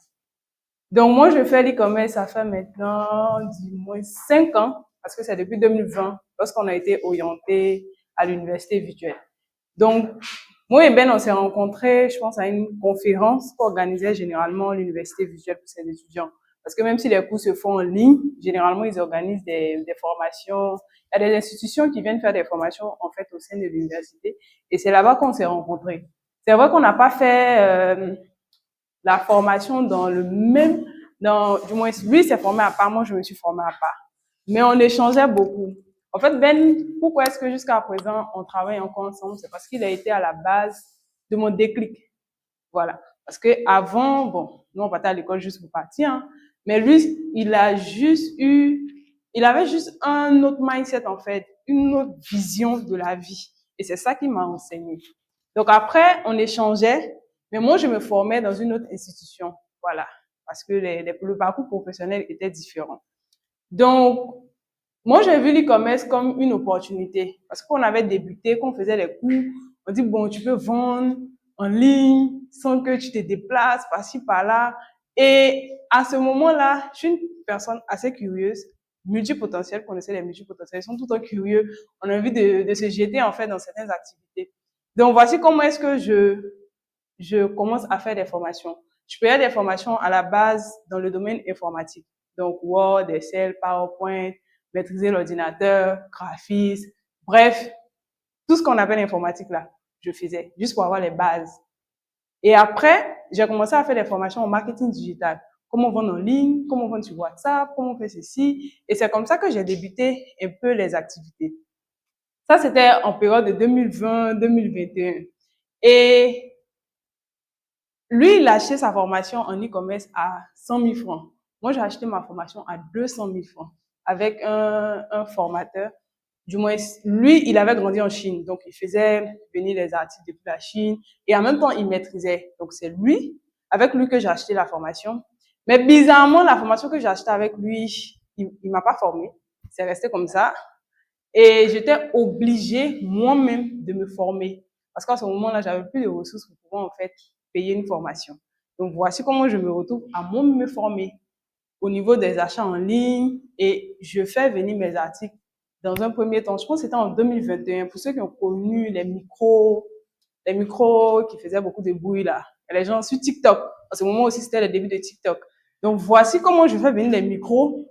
Donc, moi, je fais l'e-commerce, ça fait maintenant du moins 5 ans, parce que c'est depuis 2020, lorsqu'on a été orienté à l'université virtuelle. Donc, moi et Ben, on s'est rencontrés, je pense, à une conférence qu'organisait généralement l'université virtuelle pour ses étudiants. Parce que même si les cours se font en ligne, généralement, ils organisent des formations. Il y a des institutions qui viennent faire des formations, en fait, au sein de l'université. Et c'est là-bas qu'on s'est rencontrés. C'est vrai qu'on n'a pas fait la formation dans le même, du moins, lui s'est formé à part, moi je me suis formée à part. Mais on échangeait beaucoup. En fait, Ben, pourquoi est-ce que jusqu'à présent on travaille encore ensemble? C'est parce qu'il a été à la base de mon déclic. Voilà. Parce que avant, bon, nous on partait à l'école juste pour partir, hein, mais lui, il avait juste un autre mindset en fait, une autre vision de la vie. Et c'est ça qui m'a enseigné. Donc après, on échangeait. Mais moi, je me formais dans une autre institution. Voilà. Parce que le parcours professionnel était différent. Donc, moi, j'ai vu l'e-commerce comme une opportunité. Parce qu'on avait débuté, qu'on faisait les cours. On dit, bon, tu peux vendre en ligne sans que tu te déplaces par-ci, par-là. Et à ce moment-là, je suis une personne assez curieuse, multipotentielle. Vous connaissez les multipotentiels. Ils sont tout le temps curieux. On a envie de se jeter, en fait, dans certaines activités. Donc, voici comment est-ce que je commence à faire des formations. Je faisais des formations à la base dans le domaine informatique. Donc, Word, Excel, PowerPoint, maîtriser l'ordinateur, graphisme, bref, tout ce qu'on appelle informatique là, je faisais, juste pour avoir les bases. Et après, j'ai commencé à faire des formations en marketing digital. Comment vendre en ligne, comment vendre sur WhatsApp, comment faire ceci. Et c'est comme ça que j'ai débuté un peu les activités. Ça, c'était en période de 2020-2021. Et lui, il a acheté sa formation en e-commerce à 100 000 francs. Moi, j'ai acheté ma formation à 200 000 francs avec un formateur. Du moins, lui, il avait grandi en Chine. Donc, il faisait venir les articles depuis la Chine et en même temps, il maîtrisait. Donc, c'est lui, avec lui que j'ai acheté la formation. Mais bizarrement, la formation que j'ai achetée avec lui, il m'a pas formé. C'est resté comme ça. Et j'étais obligée moi-même de me former. Parce qu'à ce moment-là, j'avais plus de ressources pour pouvoir, en fait, payer une formation. Donc, voici comment je me retrouve à moi-même me former au niveau des achats en ligne et je fais venir mes articles dans un premier temps. Je pense que c'était en 2021. Pour ceux qui ont connu les micros qui faisaient beaucoup de bruit là. Et les gens sur TikTok. À ce moment aussi, c'était le début de TikTok. Donc, voici comment je fais venir les micros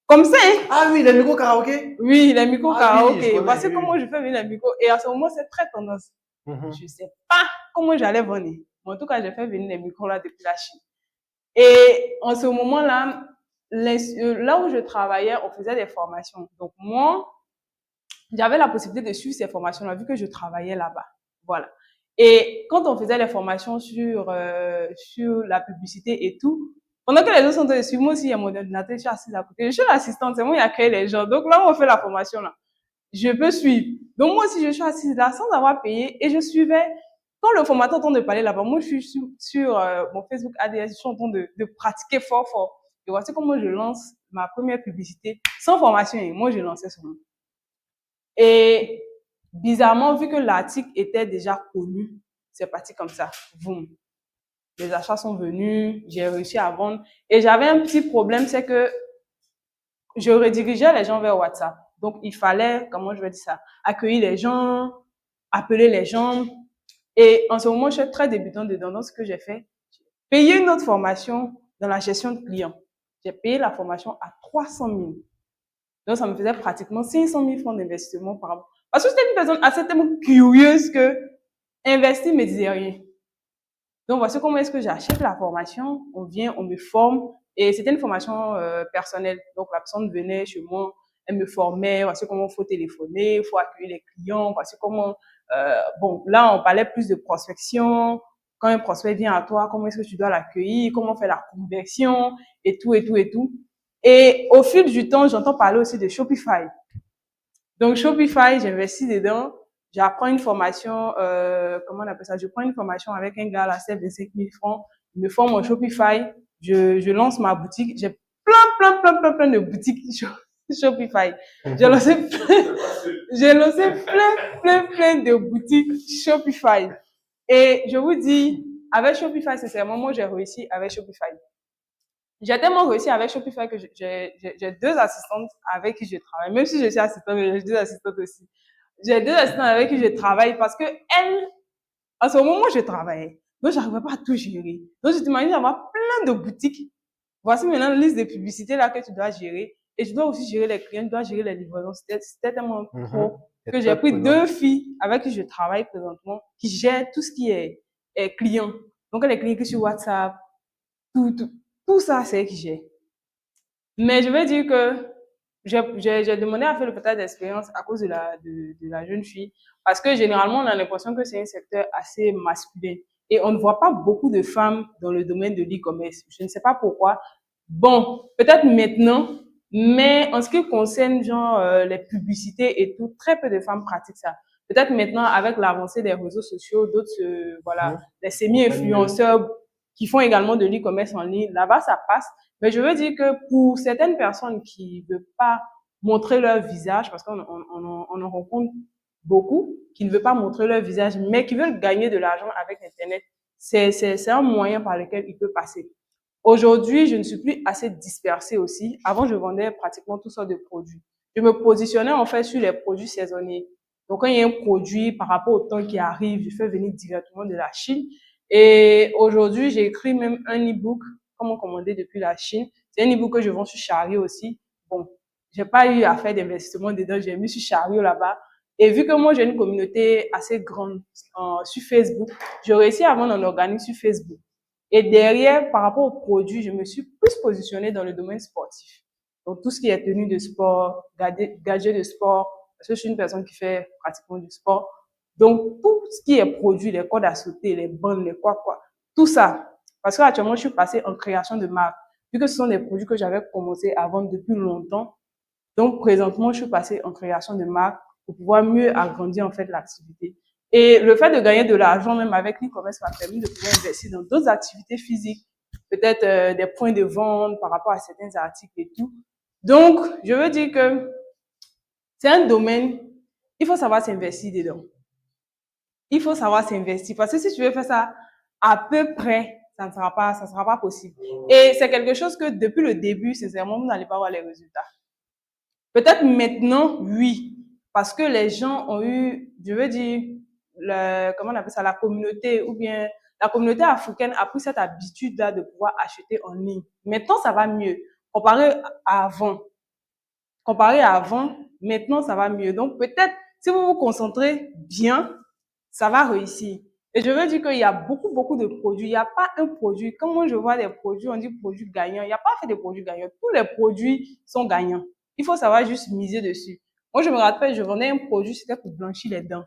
comme ça, hein? Ah oui, les micros karaoké? Oui, les micros karaoké. Oui, Voici comment je fais venir les micros. Et à ce moment, c'est très tendance. Je sais pas comment j'allais vendre. Mais en tout cas, j'ai fait venir les micros là depuis la Chine. Et en ce moment-là, là où je travaillais, on faisait des formations. Donc moi, j'avais la possibilité de suivre ces formations-là vu que je travaillais là-bas. Voilà. Et quand on faisait les formations sur la publicité et tout, Pendant que les gens sont en train de suivre, moi aussi, il y a mon ordinateur, je suis assise à côté. Je suis l'assistante, c'est moi qui accueille les gens. Donc là, on fait la formation, là. Je peux suivre. Donc moi aussi, je suis assise là sans avoir payé et je suivais. Quand le formateur est en train de parler là-bas, moi, je suis sur mon Facebook ADS, je suis en train de pratiquer fort, fort. Et voici comment je lance ma première publicité sans formation. Et moi, je lançais sur moi. Et bizarrement, vu que l'article était déjà connu, c'est parti comme ça. Boum. Les achats sont venus, j'ai réussi à vendre. Et j'avais un petit problème, c'est que je redirigeais les gens vers WhatsApp. Donc, il fallait, comment je vais dire ça, accueillir les gens, appeler les gens. Et en ce moment, je suis très débutante dedans. Donc, ce que j'ai fait, payer une autre formation dans la gestion de clients. J'ai payé la formation à 300 000. Donc, ça me faisait pratiquement 500 000 francs d'investissement par an. Parce que j'étais une personne assez tellement curieuse que investir me disait rien. Donc, voici comment est-ce que j'achète la formation. On vient, on me forme. Et c'était une formation personnelle. Donc, la personne venait chez moi, elle me formait. Voici comment il faut téléphoner, il faut accueillir les clients. Voici comment... bon, là, on parlait plus de prospection. Quand un prospect vient à toi, comment est-ce que tu dois l'accueillir, comment faire la conversion, et tout, et tout, et tout. Et au fil du temps, j'entends parler aussi de Shopify. Donc, Shopify, j'investis dedans. J'apprends une formation, comment on appelle ça? Je prends une formation avec un gars là, c'est 25 000 francs. Il me forme en Shopify. Je lance ma boutique. J'ai plein de boutiques Shopify. J'ai lancé plein de boutiques Shopify. Et je vous dis, avec Shopify, sincèrement, moi, j'ai réussi avec Shopify. J'ai tellement réussi avec Shopify que j'ai deux assistantes avec qui je travaille. Même si je suis assistante, mais j'ai deux assistantes aussi. J'ai deux assistantes avec qui je travaille parce que elles, en ce moment, je travaillais. Donc, j'arrivais pas à tout gérer. Donc, je t'imagine avoir plein de boutiques. Voici maintenant la liste de publicités là que tu dois gérer. Et je dois aussi gérer les clients, je dois gérer les livraisons. C'était tellement trop que j'ai pris deux filles avec qui je travaille présentement qui gèrent tout ce qui est client. Donc, les clients sur WhatsApp, tout ça, c'est elles qui gèrent. Mais je vais dire que j'ai demandé à faire le partage d'expérience à cause de la jeune fille. Parce que généralement, on a l'impression que c'est un secteur assez masculin. Et on ne voit pas beaucoup de femmes dans le domaine de l'e-commerce. Je ne sais pas pourquoi. Bon, peut-être maintenant, mais en ce qui concerne genre les publicités et tout, très peu de femmes pratiquent ça. Peut-être maintenant, avec l'avancée des réseaux sociaux, d'autres, voilà, les semi-influenceurs qui font également de l'e-commerce en ligne, là-bas, ça passe. Mais je veux dire que pour certaines personnes qui ne veulent pas montrer leur visage, parce qu'on en rencontre beaucoup, qui ne veulent pas montrer leur visage, mais qui veulent gagner de l'argent avec Internet, c'est un moyen par lequel ils peuvent passer. Aujourd'hui, je ne suis plus assez dispersée aussi. Avant, je vendais pratiquement toutes sortes de produits. Je me positionnais en fait sur les produits saisonniers. Donc, quand il y a un produit par rapport au temps qui arrive, je fais venir directement de la Chine. Et aujourd'hui, j'ai écrit même un e-book, comment commander depuis la Chine. C'est un e-book que je vends sur Chariot aussi. Bon, j'ai pas eu à faire d'investissement dedans, j'ai mis sur Chariot là-bas. Et vu que moi, j'ai une communauté assez grande sur Facebook, j'ai réussi à vendre en organique sur Facebook. Et derrière, par rapport aux produits, je me suis plus positionnée dans le domaine sportif. Donc, tout ce qui est tenue de sport, gadgets de sport, parce que je suis une personne qui fait pratiquement du sport. Donc, tout ce qui est produit, les cordes à sauter, les bandes, les quoi, tout ça. Parce que actuellement, je suis passée en création de marque. Vu que ce sont des produits que j'avais commencé à vendre depuis longtemps. Donc, présentement, je suis passée en création de marque pour pouvoir mieux agrandir, en fait, l'activité. Et le fait de gagner de l'argent, même avec l'e-commerce, m'a permis de pouvoir investir dans d'autres activités physiques. Peut-être des points de vente par rapport à certains articles et tout. Donc, je veux dire que c'est un domaine, il faut savoir s'investir dedans. Il faut savoir s'investir parce que si tu veux faire ça à peu près, ça ne sera pas possible. Et c'est quelque chose que depuis le début, sincèrement, vous n'allez pas voir les résultats. Peut-être maintenant, oui, parce que les gens ont eu, je veux dire, comment on appelle ça, la communauté ou bien la communauté africaine a pris cette habitude-là de pouvoir acheter en ligne. Maintenant, ça va mieux. Comparé à avant, maintenant, ça va mieux. Donc, peut-être, si vous vous concentrez bien, ça va réussir. Et je veux dire qu'il y a beaucoup de produits. Il n'y a pas un produit. Quand moi, je vois des produits, on dit produits gagnants. Il n'y a pas fait de produits gagnants. Tous les produits sont gagnants. Il faut savoir juste miser dessus. Moi, je me rappelle, je vendais un produit, c'était pour blanchir les dents.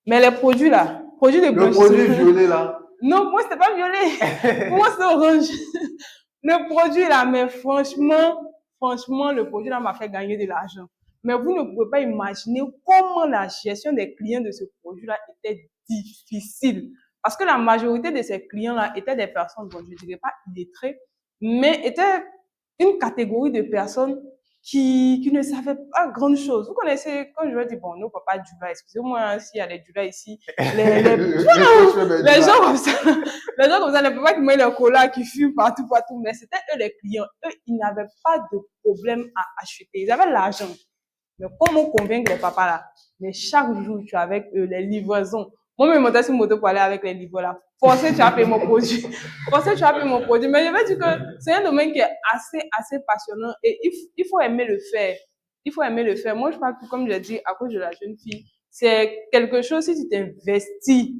Mais les produits là, produits de blanchissement. Le produit violet là. Non, moi, c'était pas violet. Pour moi, c'est orange. Le produit là, mais franchement, le produit là m'a fait gagner de l'argent. Mais vous ne pouvez pas imaginer comment la gestion des clients de ce produit-là était difficile. Parce que la majorité de ces clients-là étaient des personnes, bon, je ne dirais pas illettrées, mais étaient une catégorie de personnes qui ne savaient pas grande chose. Vous connaissez, quand je vais dire, bon, nos papas Dula, excusez-moi s'il y a des Dula ici, les gens comme ça, les papas qui mettent leur cola, qui fument partout, mais c'était eux les clients. Eux, ils n'avaient pas de problème à acheter. Ils avaient l'argent. Mais comment convaincre les papas là? Mais chaque jour, tu es avec eux, les livraisons. Moi, je me montais sur moto pour aller avec les livreurs là. Forcé, tu as payé mon produit. Forcé, tu as payé mon produit. Mais je vais dire que c'est un domaine qui est assez passionnant et il faut aimer le faire. Il faut aimer le faire. Moi, je parle, comme je l'ai dit, à cause de la jeune fille, c'est quelque chose, si tu t'investis,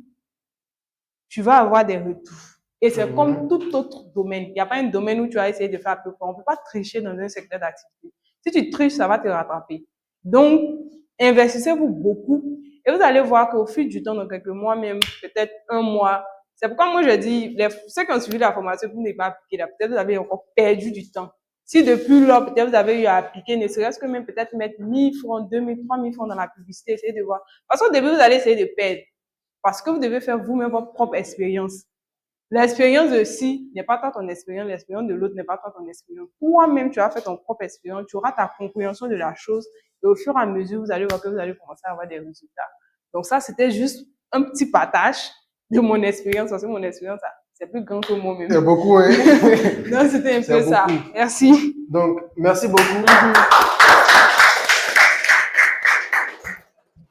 tu vas avoir des retours. Et c'est comme tout autre domaine. Il n'y a pas un domaine où tu vas essayer de faire à peu près. On ne peut pas tricher dans un secteur d'activité. Si tu triches, ça va te rattraper. Donc, investissez-vous beaucoup et vous allez voir qu'au fil du temps, dans quelques mois, même peut-être un mois, c'est pourquoi moi je dis, ceux qui ont suivi la formation, vous n'avez pas appliqué là, peut-être vous avez encore perdu du temps. Si depuis là, peut-être vous avez eu à appliquer, ne serait-ce que même peut-être mettre 1000 francs, 2000, 3000 francs dans la publicité, essayez de voir. Parce qu'au début, vous allez essayer de perdre. Parce que vous devez faire vous-même votre propre expérience. L'expérience de ci n'est pas toi ton expérience, l'expérience de l'autre n'est pas toi ton expérience. Toi-même, tu vas faire ton propre expérience, tu auras ta compréhension de la chose et au fur et à mesure, vous allez voir que vous allez commencer à avoir des résultats. Donc ça, c'était juste un petit partage de mon expérience parce que mon expérience, c'est plus grand que moi-même. C'est beaucoup, hein? Non, c'était un peu ça. Merci. Donc, merci beaucoup.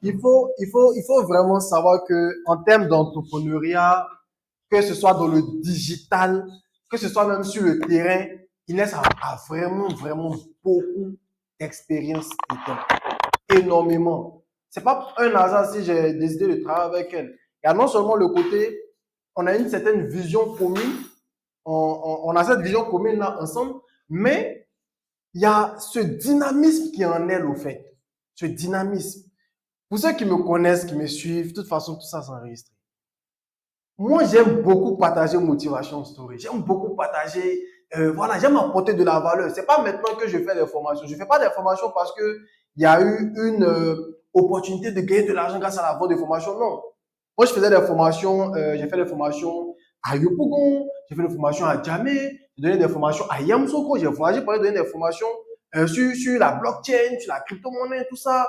Il faut vraiment savoir que en termes d'entrepreneuriat, que ce soit dans le digital, que ce soit même sur le terrain, Inès a vraiment beaucoup d'expérience et temps. Énormément. C'est pas un hasard si j'ai décidé de travailler avec elle. Il y a non seulement le côté, on a une certaine vision commune, on a cette vision commune là ensemble, mais il y a ce dynamisme qui est en elle au fait. Ce dynamisme. Pour ceux qui me connaissent, qui me suivent, de toute façon, tout ça s'enregistre. Moi, j'aime beaucoup partager motivation story. J'aime beaucoup partager, voilà, j'aime apporter de la valeur. C'est pas maintenant que je fais des formations. Je fais pas des formations parce que il y a eu une opportunité de gagner de l'argent grâce à la vente de formations. Non. Moi, je faisais des formations, j'ai fait des formations à Yopougon, j'ai fait des formations à Djamé, j'ai donné des formations à Yamsoko, j'ai voyagé pour aller donner des formations sur la blockchain, sur la crypto-monnaie, tout ça.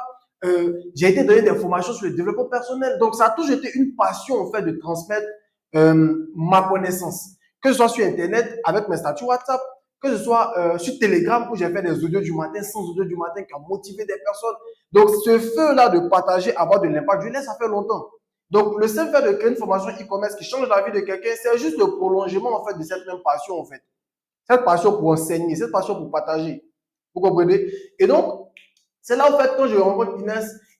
J'ai été donner des formations sur le développement personnel. Donc, ça a toujours été une passion, en fait, de transmettre ma connaissance. Que ce soit sur Internet, avec mes statuts WhatsApp, que ce soit sur Telegram, où j'ai fait des audios du matin, 100 audios du matin, qui ont motivé des personnes. Donc, ce feu-là de partager, avoir de l'impact, je l'ai, ça fait longtemps. Donc, le seul fait de créer une formation e-commerce qui change la vie de quelqu'un, c'est juste le prolongement, en fait, de cette même passion, en fait. Cette passion pour enseigner, cette passion pour partager. Vous comprenez? Et donc, c'est là, en fait, quand je rencontre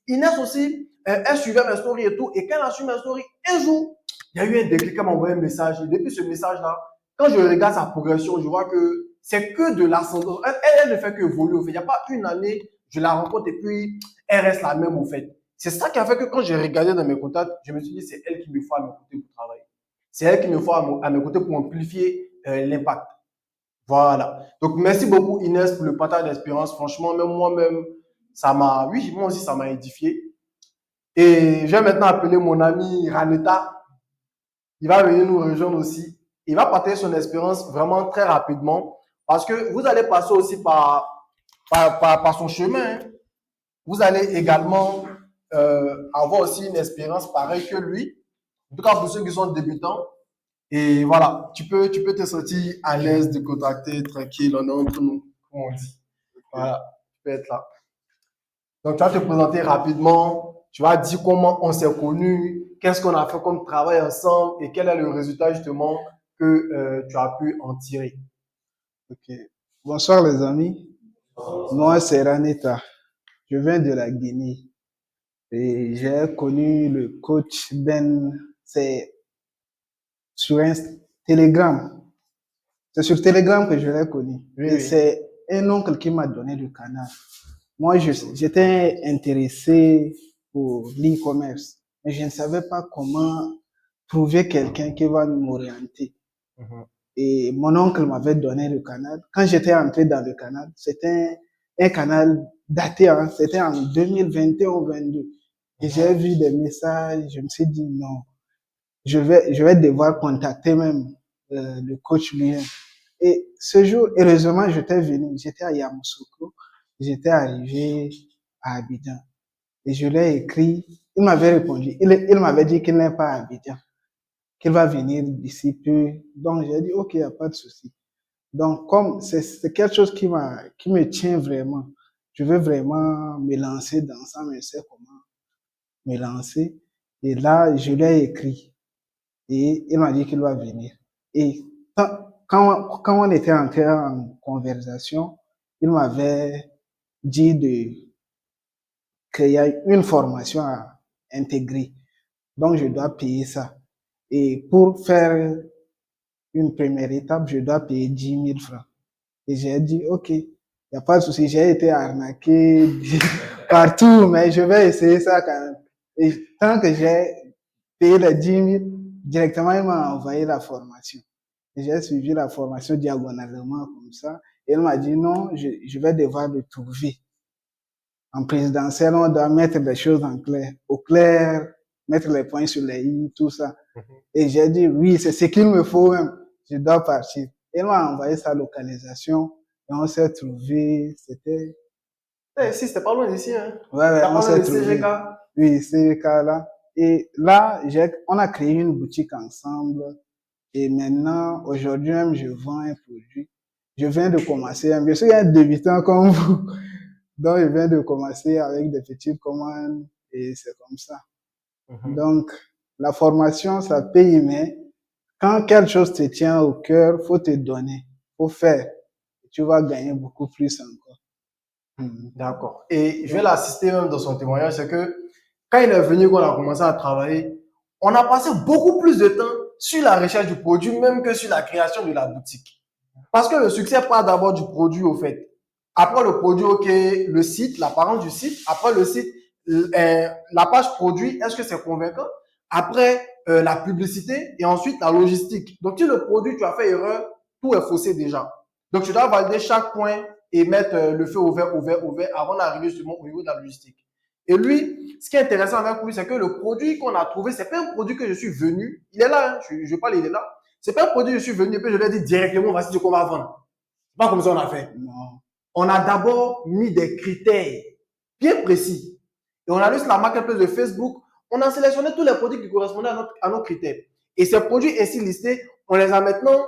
Inès aussi, elle suivait mes stories et tout. Et quand elle a suivi mes stories, un jour, il y a eu un déclic, elle m'a envoyé un message. Et depuis ce message-là, quand je regarde sa progression, je vois que c'est que de l'ascendance. Elle ne fait que évoluer. Il n'y a pas une année, je la rencontre et puis elle reste la même, au fait. C'est ça qui a fait que quand j'ai regardé dans mes contacts, je me suis dit, c'est elle qu'il me faut à mes côtés pour travailler. C'est elle qu'il me faut à mes côtés pour amplifier l'impact. Voilà. Donc, merci beaucoup, Inès, pour le partage d'expérience. Franchement, même moi-même, oui, moi aussi, ça m'a édifié. Et je vais maintenant appeler mon ami Raneta. Il va venir nous rejoindre aussi. Il va partager son expérience vraiment très rapidement parce que vous allez passer aussi par son chemin. Vous allez également avoir aussi une expérience pareille que lui. En tout cas, pour ceux qui sont débutants. Et voilà, tu peux te sentir à l'aise de contacter, tranquille, on est entre nous, comme on dit. Voilà, tu peux être là. Donc, tu vas te présenter rapidement, tu vas dire comment on s'est connus, qu'est-ce qu'on a fait comme travail ensemble et quel est le résultat justement que tu as pu en tirer. Ok. Bonsoir les amis. Moi, c'est Raneta. Je viens de la Guinée. Et j'ai connu le coach Ben, c'est sur Telegram. C'est sur Telegram que je l'ai connu. Oui, et oui. C'est un oncle qui m'a donné le canal. Moi, j'étais intéressé pour l'e-commerce, mais je ne savais pas comment trouver quelqu'un qui va m'orienter. Et mon oncle m'avait donné le canal. Quand j'étais entré dans le canal, c'était un canal daté, hein, c'était en 2021 ou 2022. Et j'ai vu des messages, je me suis dit non, je vais devoir contacter même le coach lui-même. Et ce jour, heureusement, j'étais à Yamoussoukro, j'étais arrivé à Abidjan. Et je l'ai écrit, il m'avait répondu, il m'avait dit qu'il n'est pas à Abidjan, qu'il va venir d'ici peu. Donc j'ai dit, ok, il n'y a pas de souci. Donc comme c'est quelque chose qui me tient vraiment, je veux vraiment me lancer dans ça, mais je sais comment me lancer. Et là, je l'ai écrit. Et il m'a dit qu'il va venir. Et quand on était entré en conversation, il m'avait dit qu'il y a une formation à intégrer. Donc, je dois payer ça. Et pour faire une première étape, je dois payer 10 000 francs. Et j'ai dit, OK, il n'y a pas de souci. J'ai été arnaqué partout, mais je vais essayer ça quand même. Et tant que j'ai payé les 10 000, directement, il m'a envoyé la formation. Et j'ai suivi la formation diagonalement comme ça. Et il m'a dit, non, je vais devoir le trouver. En présidentiel, on doit mettre les choses au clair, mettre les points sur les i, tout ça. Et j'ai dit, oui, c'est ce qu'il me faut même. Je dois partir. Il m'a envoyé sa localisation et on s'est trouvé. C'était. Si, c'était pas loin d'ici, hein. Ouais, on s'est trouvé. CGK. Oui, CGK là. Et là, on a créé une boutique ensemble. Et maintenant, aujourd'hui même, je vends un produit. Je viens de commencer. Je suis un débutant comme vous. Donc, je viens de commencer avec des petites commandes et c'est comme ça. Donc, la formation, ça paye, mais quand quelque chose te tient au cœur, faut te donner, faut faire. Tu vas gagner beaucoup plus encore. D'accord. Et je vais l'assister même dans son témoignage, c'est que quand il est venu, qu'on a commencé à travailler, on a passé beaucoup plus de temps sur la recherche du produit, même que sur la création de la boutique. Parce que le succès part d'abord du produit, au fait. Après le produit, ok, le site, l'apparence du site. Après le site, la page produit, est-ce que c'est convaincant? Après, la publicité et ensuite la logistique. Donc, si le produit, tu as fait erreur, tout est faussé déjà. Donc, tu dois valider chaque point et mettre le feu au vert avant d'arriver justement au niveau de la logistique. Et lui, ce qui est intéressant avec lui, c'est que le produit qu'on a trouvé, c'est pas un produit que je suis venu. Il est là, hein, je parle, il est là. C'est pas un produit que je suis venu et puis je lui ai dit directement, voici ce qu'on va vendre. C'est pas comme ça qu'on a fait. Non. On a d'abord mis des critères bien précis. Et on a lu sur la marketplace de Facebook, on a sélectionné tous les produits qui correspondaient à nos critères. Et ces produits ainsi listés, on les a maintenant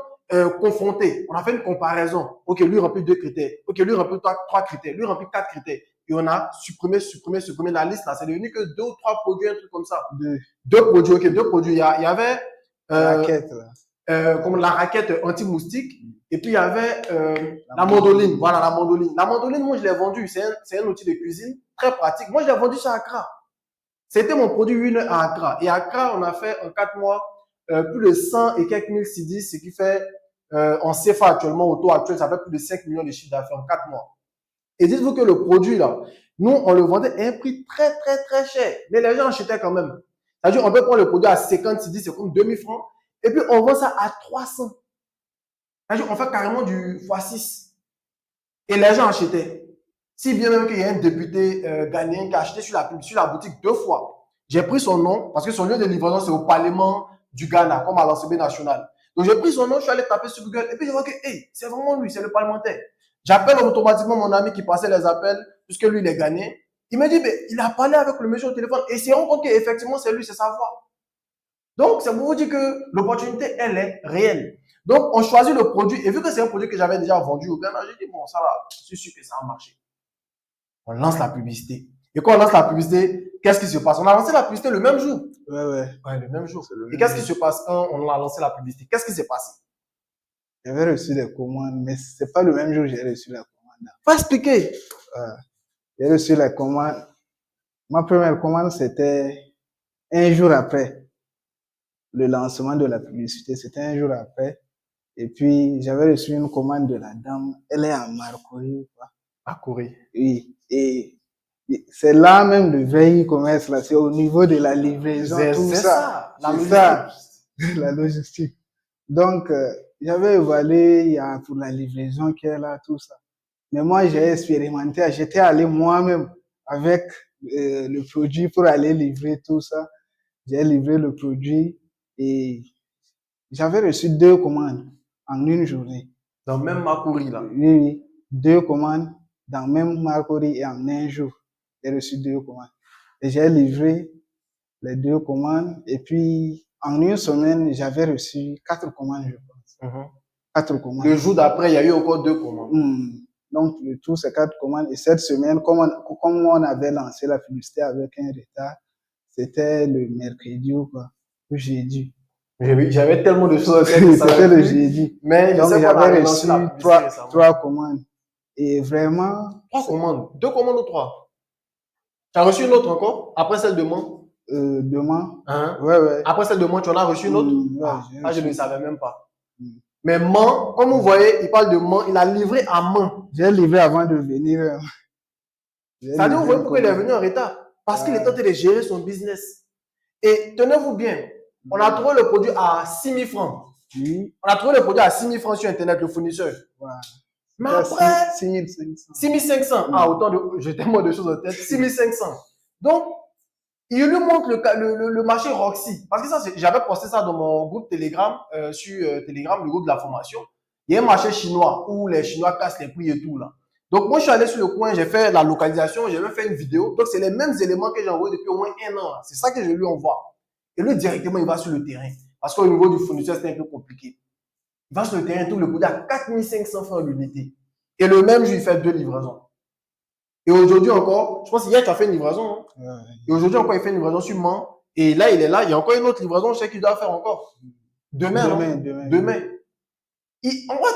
confrontés. On a fait une comparaison. Ok, lui remplit 2 critères. Ok, lui remplit 3 critères. Lui remplit 4 critères. Et on a supprimé la liste là. C'est devenu que 2 ou 3 produits, un truc comme ça. 2 produits, ok, 2 produits. Il y avait raquette, là. comme la raquette anti-moustique. Et puis il y avait la mandoline. Voilà, la mandoline. La mandoline, moi je l'ai vendue. C'est un outil de cuisine très pratique. Moi je l'ai vendu chez Accra. C'était mon produit winner à Accra. Et à Accra, on a fait en 4 mois plus de 100 et quelques mille cedis, ce qui fait en CFA actuellement, au taux actuel, ça fait plus de 5 millions de chiffres d'affaires en 4 mois. Et dites-vous que le produit là, nous on le vendait à un prix très très très cher. Mais les gens achetaient quand même. C'est-à-dire on peut prendre le produit à 50 cedis, c'est comme 2000 francs. Et puis on vend ça à 300. C'est-à-dire on fait carrément du x6. Et les gens achetaient. Si bien même qu'il y a un député ghanéen qui a acheté sur la boutique 2 fois. J'ai pris son nom parce que son lieu de livraison, c'est au Parlement du Ghana, comme à l'Assemblée nationale. Donc, j'ai pris son nom, je suis allé taper sur Google et puis je vois que, hey, c'est vraiment lui, c'est le parlementaire. J'appelle automatiquement mon ami qui passait les appels, puisque lui, il est ghanéen. Il me dit, mais il a parlé avec le monsieur au téléphone et s'est rendu compte qu'effectivement, c'est lui, c'est sa voix. Donc, c'est pour vous dire que l'opportunité, elle est réelle. Donc, on choisit le produit et vu que c'est un produit que j'avais déjà vendu au Ghana, j'ai dit, bon, ça va, je suis sûr que ça va marcher. On lance la publicité. Et quand on lance la publicité, qu'est-ce qui se passe? On a lancé la publicité le même jour. Ouais, le même jour. Et qu'est-ce qui se passe quand on a lancé la publicité? Qu'est-ce qui s'est passé? J'avais reçu des commandes, mais c'est pas le même jour que j'ai reçu la commande. Faut expliquer. J'ai reçu la commande. Ma première commande, c'était un jour après le lancement de la publicité. C'était un jour après. Et puis, j'avais reçu une commande de la dame. Elle est à Marcory. À Corée. Oui. Et c'est là même le vrai e-commerce, là. C'est au niveau de la livraison, tout ça. La logistique. La logistique. Donc, j'avais évalué il y a pour la livraison qui est là, tout ça. Mais moi, j'ai expérimenté, j'étais allé moi-même avec le produit pour aller livrer tout ça. J'ai livré le produit et j'avais reçu 2 commandes en une journée. Dans le même Makuri, là. Oui, oui, 2 commandes dans le même Marcory et en un jour. J'ai reçu 2 commandes. Et j'ai livré les 2 commandes. Et puis, en une semaine, j'avais reçu 4 commandes, je pense. 4 commandes. Le jour d'après, il y a eu encore 2 commandes. Donc, le tout, c'est 4 commandes. Et cette semaine, comme on avait lancé la publicité avec un retard, c'était le mercredi ou quoi, le jeudi. J'avais tellement de choses à faire. C'était le jeudi. Mais donc, j'avais reçu trois 3 commandes. Et vraiment. 3 commandes. 2 commandes ou 3? Tu as reçu une autre encore? Après celle de moi? Demain. Hein? Ouais. Après celle de moi, tu en as reçu une autre? Ouais, je ne savais même pas. Mais Mans, comme vous voyez, il parle de Mans, il a livré à Mans. J'ai livré avant de venir. Ça dit, vous voyez pourquoi il est venu en retard? Parce qu'il est tenté de gérer son business. Et tenez-vous bien, on a trouvé le produit à 6 000 francs. Oui. On a trouvé le produit à 6 000 francs sur Internet, le fournisseur. Ouais. Mais après, 6 500. 6 500. Autant de, j'ai tellement de choses en tête. 6 500. Donc, il lui montre le marché Roxy. Parce que ça, j'avais posté ça dans mon groupe Telegram, sur Telegram, le groupe de la formation. Il y a un marché chinois où les Chinois cassent les prix et tout là. Donc, moi, je suis allé sur le coin, j'ai fait la localisation, j'ai même fait une vidéo. Donc, c'est les mêmes éléments que j'ai envoyés depuis au moins 1 an. C'est ça que je lui envoie. Et lui, directement, il va sur le terrain. Parce qu'au niveau du fournisseur, c'était un peu compliqué. Il va sur le terrain, tout le produit à 4 500 francs l'unité. Et le même jour, il fait 2 livraisons. Et aujourd'hui encore, je pense qu'hier, tu as fait une livraison. Hein? Et aujourd'hui encore, il fait une livraison sur Mans. Et là, il est là. Il y a encore une autre livraison, je sais qu'il doit faire encore. Demain. En fait,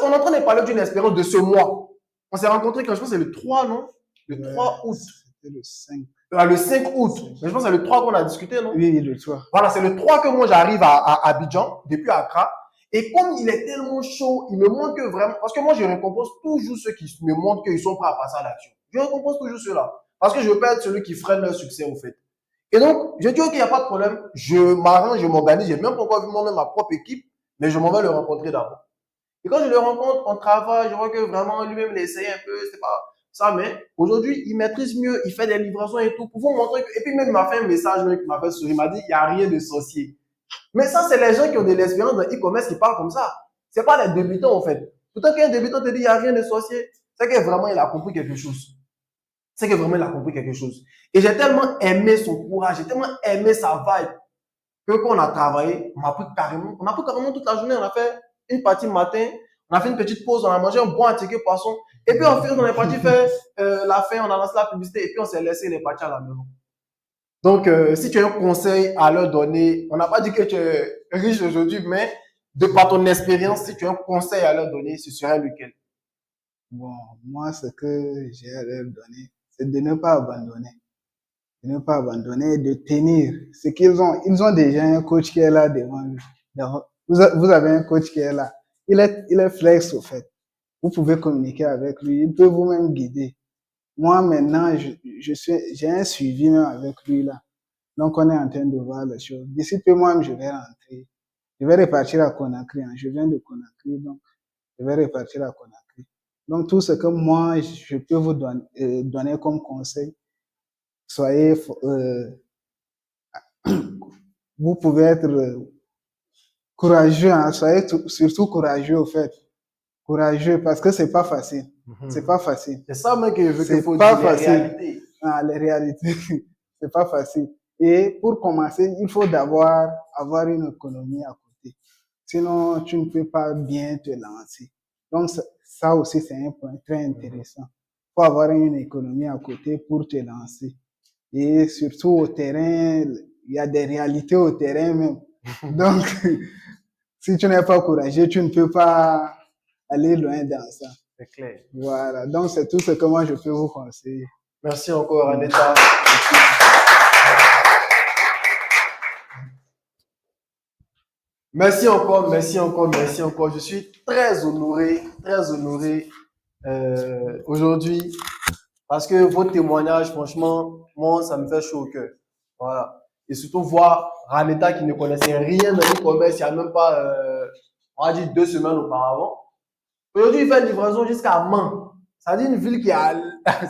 on est en train de parler d'une expérience de ce mois. On s'est rencontrés quand je pense que c'est le 3, non? Le 3 août. C'était le 5. Le 5 août. Mais je pense que c'est le 3 qu'on a discuté, non? Oui, le 3. Voilà, c'est le 3 que moi j'arrive à Abidjan, depuis Accra. Et comme il est tellement chaud, il me montre que vraiment. Parce que moi, je récompense toujours ceux qui me montrent qu'ils sont prêts à passer à l'action. Je récompense toujours ceux-là. Parce que je veux pas être celui qui freine leur succès, au fait. Et donc, je dis, OK, il n'y a pas de problème. Je m'arrange, je m'organise. J'ai même pas encore vu moi-même ma propre équipe, mais je m'en vais le rencontrer d'abord. Et quand je le rencontre, on travaille, je vois que vraiment lui-même, il essaye un peu, c'est pas ça, mais aujourd'hui, il maîtrise mieux, il fait des livraisons et tout, pour vous montrer que, et puis même, il m'a fait un message, qui m'a fait sourire, il m'a dit, il n'y a rien de sorcier. Mais ça, c'est les gens qui ont de l'expérience dans e-commerce qui parlent comme ça. C'est pas les débutants, en fait. Pourtant, qu'un débutant te dit, il n'y a rien de sorcier, c'est que vraiment, il a compris quelque chose. C'est que vraiment, il a compris quelque chose. Et j'ai tellement aimé son courage, j'ai tellement aimé sa vibe, que quand on a travaillé, on a pris carrément toute la journée, on a fait une partie matin, on a fait une petite pause, on a mangé un bon ticket poisson, et puis ensuite on est parti faire la fin, on a lancé la publicité, et puis on s'est laissé les parties à la maison. Donc, si tu as un conseil à leur donner, on n'a pas dit que tu es riche aujourd'hui, mais de par ton expérience, si tu as un conseil à leur donner, ce serait lequel? Bon, moi, ce que j'ai à leur donner, c'est de ne pas abandonner. De ne pas abandonner, de tenir ce qu'ils ont. Ils ont déjà un coach qui est là devant eux. Vous avez un coach qui est là. Il est flex, au fait. Vous pouvez communiquer avec lui. Il peut vous-même guider. Moi, maintenant, j'ai un suivi même avec lui là. Donc, on est en train de voir les choses. D'ici peu, moi, je vais rentrer. Je vais repartir à Conakry. Hein. Je viens de Conakry, donc je vais repartir à Conakry. Donc, tout ce que moi, je peux vous donner comme conseil, soyez, vous pouvez être courageux, hein, soyez surtout courageux au fait. Courageux parce que c'est pas facile. C'est pas facile. C'est ça même que je veux qu'il faut dire, les réalités. Les réalités, c'est pas facile. Et pour commencer, il faut d'abord avoir une économie à côté. Sinon, tu ne peux pas bien te lancer. Donc, ça aussi, c'est un point très intéressant. Il faut avoir une économie à côté pour te lancer. Et surtout au terrain, il y a des réalités au terrain même. Donc, si tu n'es pas courageux, tu ne peux pas aller loin dans ça. C'est clair. Voilà. Donc, c'est tout ce que moi, je peux vous conseiller. Merci encore, Aneta. Merci encore. Je suis très honoré aujourd'hui parce que vos témoignages, franchement, moi, ça me fait chaud au cœur. Voilà. Et surtout voir Aneta qui ne connaissait rien dans le commerce, il n'y a même pas on va dire 2 semaines auparavant. Aujourd'hui, il fait une livraison jusqu'à Man. Ça dit une ville qui a,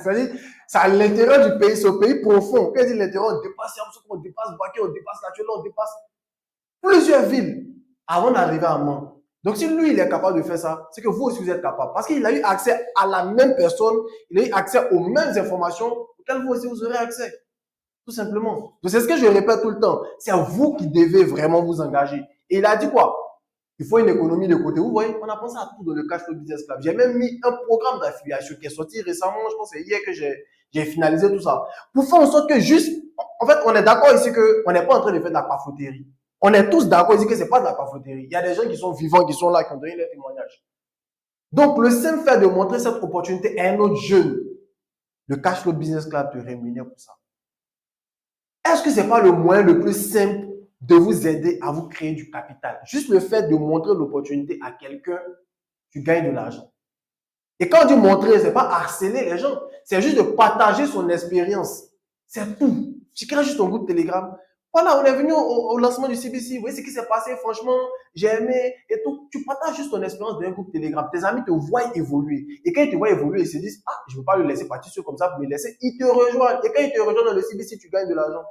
ça dit, c'est à l'intérieur du pays, c'est au pays profond. Quand on dit l'intérieur, on dépasse Yamoussoukro, on dépasse Baké, on dépasse Latuela, on dépasse plusieurs villes avant d'arriver à Man. Donc, si lui, il est capable de faire ça, c'est que vous aussi, vous êtes capable. Parce qu'il a eu accès à la même personne, il a eu accès aux mêmes informations auxquelles vous aussi, vous aurez accès. Tout simplement. Donc, c'est ce que je répète tout le temps. C'est à vous qui devez vraiment vous engager. Et il a dit quoi? Il faut une économie de côté. Vous voyez, on a pensé à tout dans le Cash Flow Business Club. J'ai même mis un programme d'affiliation qui est sorti récemment. Je pense que c'est hier que j'ai finalisé tout ça. Pour faire en sorte que juste, en fait, on est d'accord ici qu'on n'est pas en train de faire de la pafoterie. On est tous d'accord ici que c'est pas de la pafoterie. Il y a des gens qui sont vivants, qui sont là, qui ont donné leur témoignage. Donc, le simple fait de montrer cette opportunité à un autre jeune, le Cash Flow Business Club te rémunère pour ça. Est-ce que c'est pas le moyen le plus simple de vous aider à vous créer du capital? Juste le fait de montrer l'opportunité à quelqu'un, tu gagnes de l'argent. Et quand on dit montrer, c'est pas harceler les gens, c'est juste de partager son expérience. C'est tout. Tu crées juste ton groupe Telegram. Voilà, on est venu au lancement du CBC. Vous voyez ce qui s'est passé, franchement, j'ai aimé et tout. Tu partages juste ton expérience dans un groupe Telegram. Tes amis te voient évoluer. Et quand ils te voient évoluer, ils se disent, ah, je ne veux pas le laisser partir comme ça pour me laisser. Ils te rejoignent. Et quand ils te rejoignent dans le CBC, tu gagnes de l'argent.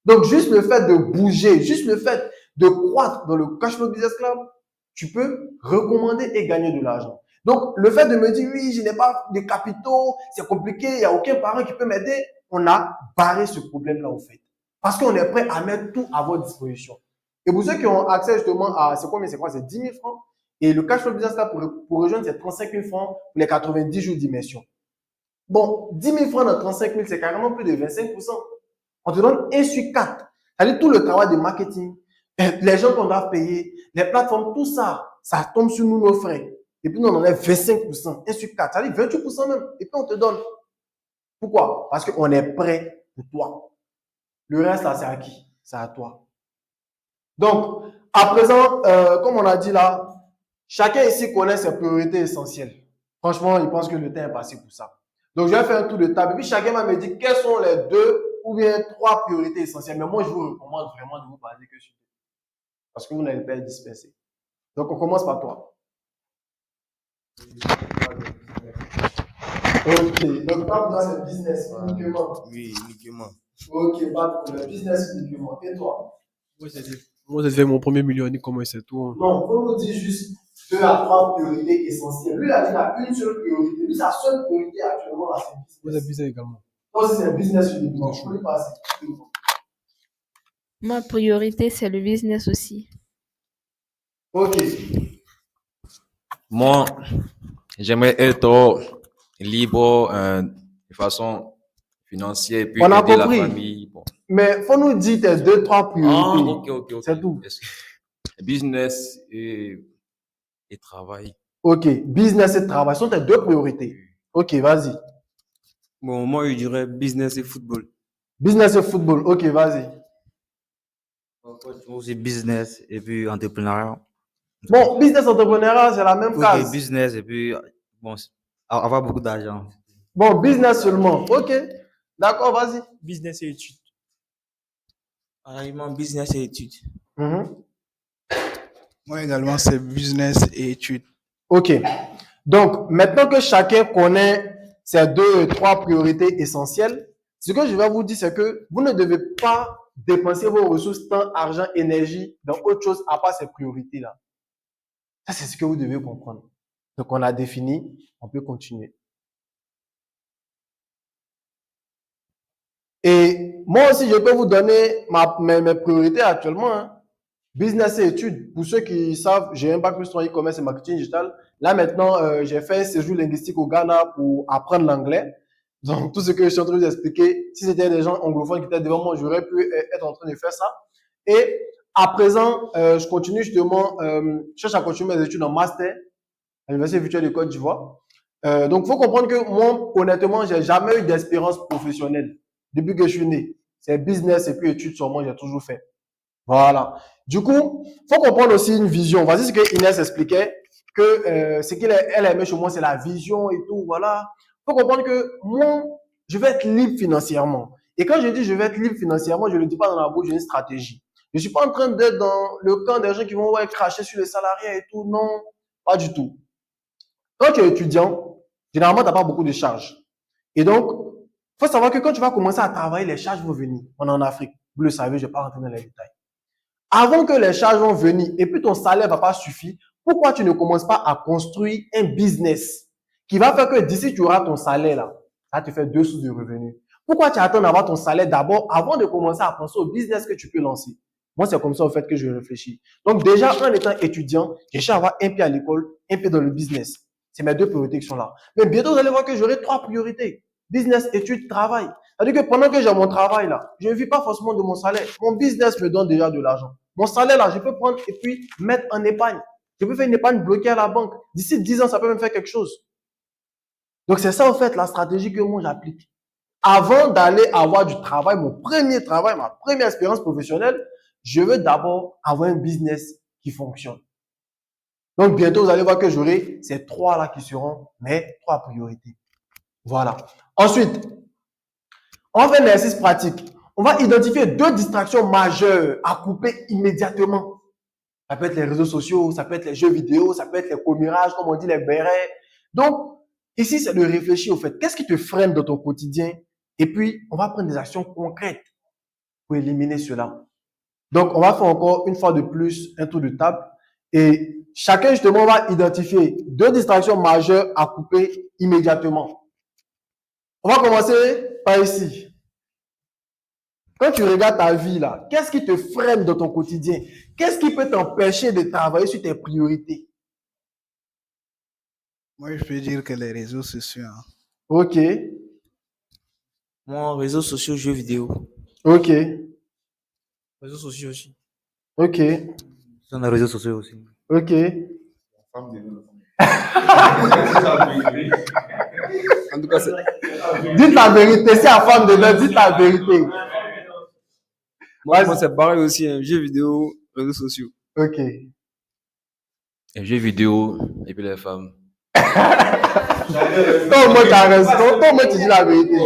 Donc, juste le fait de bouger, juste le fait de croître dans le Cash Flow Business Club, tu peux recommander et gagner de l'argent. Donc, le fait de me dire, oui, je n'ai pas de capitaux, c'est compliqué, il n'y a aucun parent qui peut m'aider, on a barré ce problème-là, au fait. Parce qu'on est prêt à mettre tout à votre disposition. Et pour ceux qui ont accès justement à, c'est quoi, c'est 10 000 francs. Et le Cash Flow Business Club pour rejoindre, c'est 35 000 francs pour les 90 jours d'immersion. Bon, 10 000 francs dans 35 000, c'est carrément plus de 25%. On te donne 1 sur 4. C'est-à-dire tout le travail de marketing, les gens qu'on doit payer, les plateformes, tout ça, ça tombe sur nous, nos frais. Et puis nous, on en a 25%, 1 sur 4, c'est-à-dire 28% même. Et puis on te donne. Pourquoi? Parce qu'on est prêt pour toi. Le reste, là, c'est à qui? C'est à toi. Donc, à présent, comme on a dit là, chacun ici connaît ses priorités essentielles. Franchement, il pense que le temps est passé pour ça. Donc, je vais faire un tour de table. Et puis, chacun va me dire quelles sont les 2 ou bien 3 priorités essentielles. Mais moi, je vous recommande vraiment de vous baser que sur 2. Parce que vous n'allez pas être dispensé. Donc, on commence par toi. Ok. Donc, toi, pour toi, c'est business uniquement. Oui, uniquement. Ok, pas pour le business uniquement. Et toi? Moi, j'ai fait mon premier million uniquement, c'est tout. Hein. Non, on nous dit juste 2 à 3 priorités essentielles. Lui, il a dit qu'il a une seule priorité. Lui, sa seule priorité actuellement, là, c'est business. Moi, j'ai business également. Toi aussi, c'est un business uniquement. Je peux lui passer. Ma priorité, c'est le business aussi. Ok. Moi, j'aimerais être libre de façon financière et puis On a aider la compris. famille. Bon. Mais faut nous dire tes 2, 3 priorités. Ok. C'est tout. Business et travail. Ok. Business et travail sont tes 2 priorités. Ok, vas-y. Bon, moi, je dirais business et football. Business et football. Ok, vas-y. Aussi business et puis entrepreneuriat. Bon, business entrepreneuriat, c'est la même Ok, case. business et puis bon, avoir beaucoup d'argent. Bon, business seulement. Ok. D'accord, vas-y. Business et études. Pareillement, business et études. Moi également, c'est business et études. Ok. Donc, maintenant que chacun connaît ces 2 ou 3 priorités essentielles, ce que je vais vous dire, c'est que vous ne devez pas dépenser vos ressources, temps, argent, énergie dans autre chose à part ces priorités-là. Ça, c'est ce que vous devez comprendre. Donc, on a défini, on peut continuer. Et moi aussi, je peux vous donner mes priorités actuellement. Hein. Business et études. Pour ceux qui savent, j'ai un bac plus 3 e-commerce et marketing digital. Là, maintenant, j'ai fait un séjour linguistique au Ghana pour apprendre l'anglais. Donc, tout ce que je suis en train de vous expliquer, si c'était des gens anglophones qui étaient devant moi, j'aurais pu être en train de faire ça. Et à présent, je continue justement, je cherche à continuer mes études en master à l'Université virtuelle de Côte d'Ivoire. Donc, il faut comprendre que moi, honnêtement, j'ai jamais eu d'expérience professionnelle depuis que je suis né. C'est business et puis études sur moi, j'ai toujours fait. Voilà. Du coup, il faut comprendre aussi une vision. Voici ce que Inès expliquait, que ce qu'elle aimait chez moi, c'est la vision et tout. Voilà. Il faut comprendre que moi, je vais être libre financièrement. Et quand je dis je vais être libre financièrement, je ne le dis pas dans la bouche, j'ai une stratégie. Je ne suis pas en train d'être dans le camp des gens qui vont cracher sur les salariés et tout. Non, pas du tout. Quand tu es étudiant, généralement, tu n'as pas beaucoup de charges. Et donc, il faut savoir que quand tu vas commencer à travailler, les charges vont venir. On est en Afrique. Vous le savez, je ne vais pas rentrer dans les détails. Avant que les charges vont venir et puis ton salaire ne va pas suffire, pourquoi tu ne commences pas à construire un business qui va faire que d'ici tu auras ton salaire là, ça va te faire 2 sources de revenus. Pourquoi tu attends d'avoir ton salaire d'abord avant de commencer à penser au business que tu peux lancer? Moi, c'est comme ça au fait que je réfléchis. Donc déjà, en étant étudiant, je cherche à avoir un pied à l'école, un pied dans le business. C'est mes 2 priorités qui sont là. Mais bientôt, vous allez voir que j'aurai 3 priorités. Business, études, travail. C'est-à-dire que pendant que j'ai mon travail là, je ne vis pas forcément de mon salaire. Mon business me donne déjà de l'argent. Mon salaire là, je peux prendre et puis mettre en épargne. Je peux faire une épargne bloquée à la banque. D'ici 10 ans, ça peut même faire quelque chose. Donc c'est ça en fait la stratégie que moi j'applique. Avant d'aller avoir du travail, mon premier travail, ma première expérience professionnelle, je veux d'abord avoir un business qui fonctionne. Donc bientôt, vous allez voir que j'aurai ces 3 là qui seront mes 3 priorités. Voilà. Ensuite, on fait un exercice pratique. On va identifier 2 distractions majeures à couper immédiatement. Ça peut être les réseaux sociaux, ça peut être les jeux vidéo, ça peut être les commérages, comme on dit, les bérets. Donc, ici, c'est de réfléchir au fait, qu'est-ce qui te freine dans ton quotidien? Et puis, on va prendre des actions concrètes pour éliminer cela. Donc, on va faire encore une fois de plus un tour de table. Et chacun, justement, va identifier 2 distractions majeures à couper immédiatement. On va commencer par ici. Quand tu regardes ta vie là, qu'est-ce qui te freine dans ton quotidien? Qu'est-ce qui peut t'empêcher de travailler sur tes priorités? Moi, je peux dire que les réseaux sociaux. Hein. Ok, Moi, réseaux sociaux, jeux vidéo. ok, Réseaux sociaux aussi. ok, Sur les réseaux sociaux aussi. ok. En tout cas, c'est... Dites la vérité, c'est la femme dedans, dites la vérité. moi, c'est pareil aussi, hein. Jeux vidéo, réseaux sociaux. Ok. Les jeux vidéo et puis les femmes. Toi, moi, tu as raison. Toi, moi, tu dis la vérité.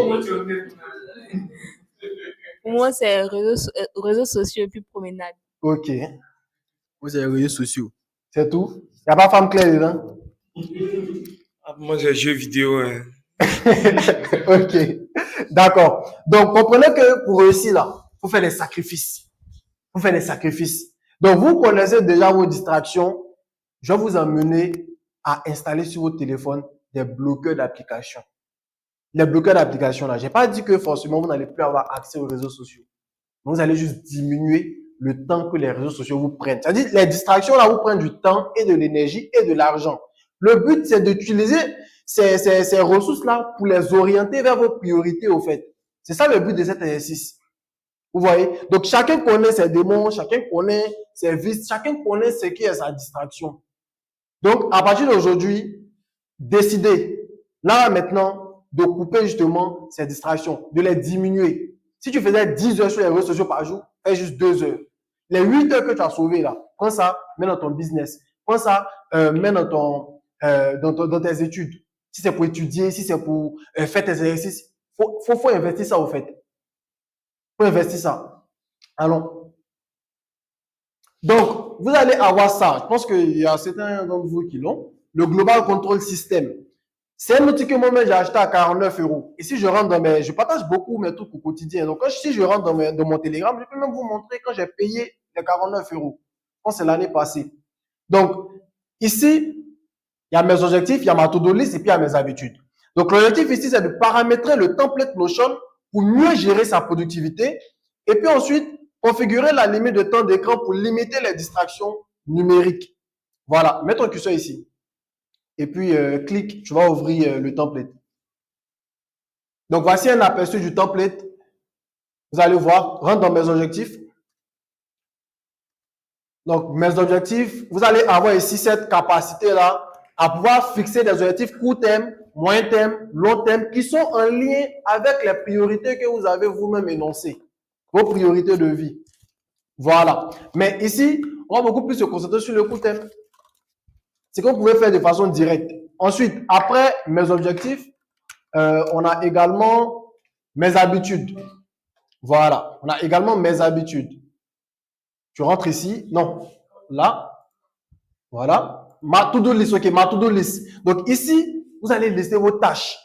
Pour moi, c'est réseaux sociaux et puis promenade. Ok. Moi, c'est les réseaux sociaux. C'est tout? Il n'y a pas femme claire dedans? Moi, c'est les jeux vidéo. Hein. Ok. D'accord. Donc, comprenez que pour réussir là, il faut faire des sacrifices. Il faut faire des sacrifices. Donc, vous connaissez déjà vos distractions. Je vais vous emmener à installer sur votre téléphone des bloqueurs d'applications. Les bloqueurs d'applications là, j'ai pas dit que forcément vous n'allez plus avoir accès aux réseaux sociaux. Vous allez juste diminuer le temps que les réseaux sociaux vous prennent. C'est-à-dire, les distractions là vous prennent du temps et de l'énergie et de l'argent. Le but, c'est d'utiliser ces ressources-là pour les orienter vers vos priorités, au fait. C'est ça le but de cet exercice. Vous voyez? Donc, chacun connaît ses démons, chacun connaît ses vices, chacun connaît ce qui est sa distraction. Donc, à partir d'aujourd'hui, décidez, là, maintenant, de couper justement ces distractions, de les diminuer. Si tu faisais 10 heures sur les réseaux sociaux par jour, fais juste 2 heures. Les 8 heures que tu as sauvées là, prends ça, mets dans ton business. Prends ça, mets dans tes études. Si c'est pour étudier, si c'est pour faire tes exercices, faut investir ça au fait. Faut investir ça. Allons. Donc, vous allez avoir ça. Je pense qu'il y a certains d'entre vous qui l'ont. Le Global Control System. C'est un outil que moi-même j'ai acheté à 49 €. Et si je rentre je partage beaucoup mes trucs au quotidien. Donc, si je rentre dans mon Telegram, je peux même vous montrer quand j'ai payé les 49 €. Je pense que c'est l'année passée. Donc, ici, il y a mes objectifs, il y a ma to-do list et puis il y a mes habitudes. Donc, l'objectif ici, c'est de paramétrer le template Notion pour mieux gérer sa productivité. Et puis ensuite, configurer la limite de temps d'écran pour limiter les distractions numériques. Voilà, mets ton curseur ici. Et puis, clique, tu vas ouvrir le template. Donc, voici un aperçu du template. Vous allez voir, rentre dans mes objectifs. Donc, mes objectifs, vous allez avoir ici cette capacité-là à pouvoir fixer des objectifs court terme, moyen terme, long terme, qui sont en lien avec les priorités que vous avez vous-même énoncées. Vos priorités de vie. Voilà. Mais ici, on va beaucoup plus se concentrer sur le court terme. C'est qu'on pouvait faire de façon directe. Ensuite, après mes objectifs, on a également mes habitudes. Voilà. On a également mes habitudes. Tu rentres ici. Non. Là. Voilà. Ma to-do list. OK, ma to-do list. Donc ici, vous allez lister vos tâches.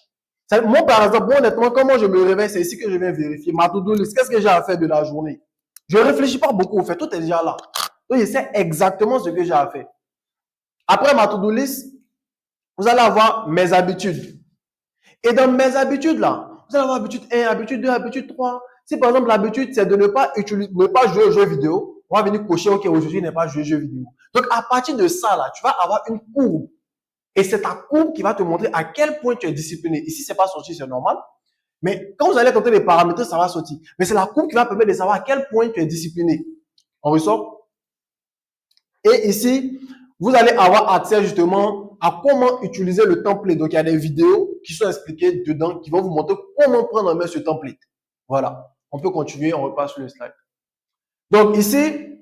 Moi, par exemple, moi, honnêtement, quand moi je me réveille, c'est ici que je viens vérifier ma to-do list. Qu'est-ce que j'ai à faire de la journée? Je ne réfléchis pas beaucoup, au fait. Tout est déjà là. Donc, je sais exactement ce que j'ai à faire. Après ma to-do list, vous allez avoir mes habitudes. Et dans mes habitudes, là, vous allez avoir habitude 1, habitude 2, habitude 3. Si par exemple, l'habitude, c'est de ne pas jouer aux jeux vidéo, on va venir cocher, OK, aujourd'hui, je n'ai pas joué aux jeux vidéo. Donc, à partir de ça, là, tu vas avoir une courbe. Et c'est ta courbe qui va te montrer à quel point tu es discipliné. Ici, c'est pas sorti, c'est normal. Mais quand vous allez tenter les paramètres, ça va sortir. Mais c'est la courbe qui va permettre de savoir à quel point tu es discipliné. On ressort. Et ici, vous allez avoir accès justement à comment utiliser le template. Donc, il y a des vidéos qui sont expliquées dedans qui vont vous montrer comment prendre en main ce template. Voilà. On peut continuer, on repasse sur le slide. Donc, ici,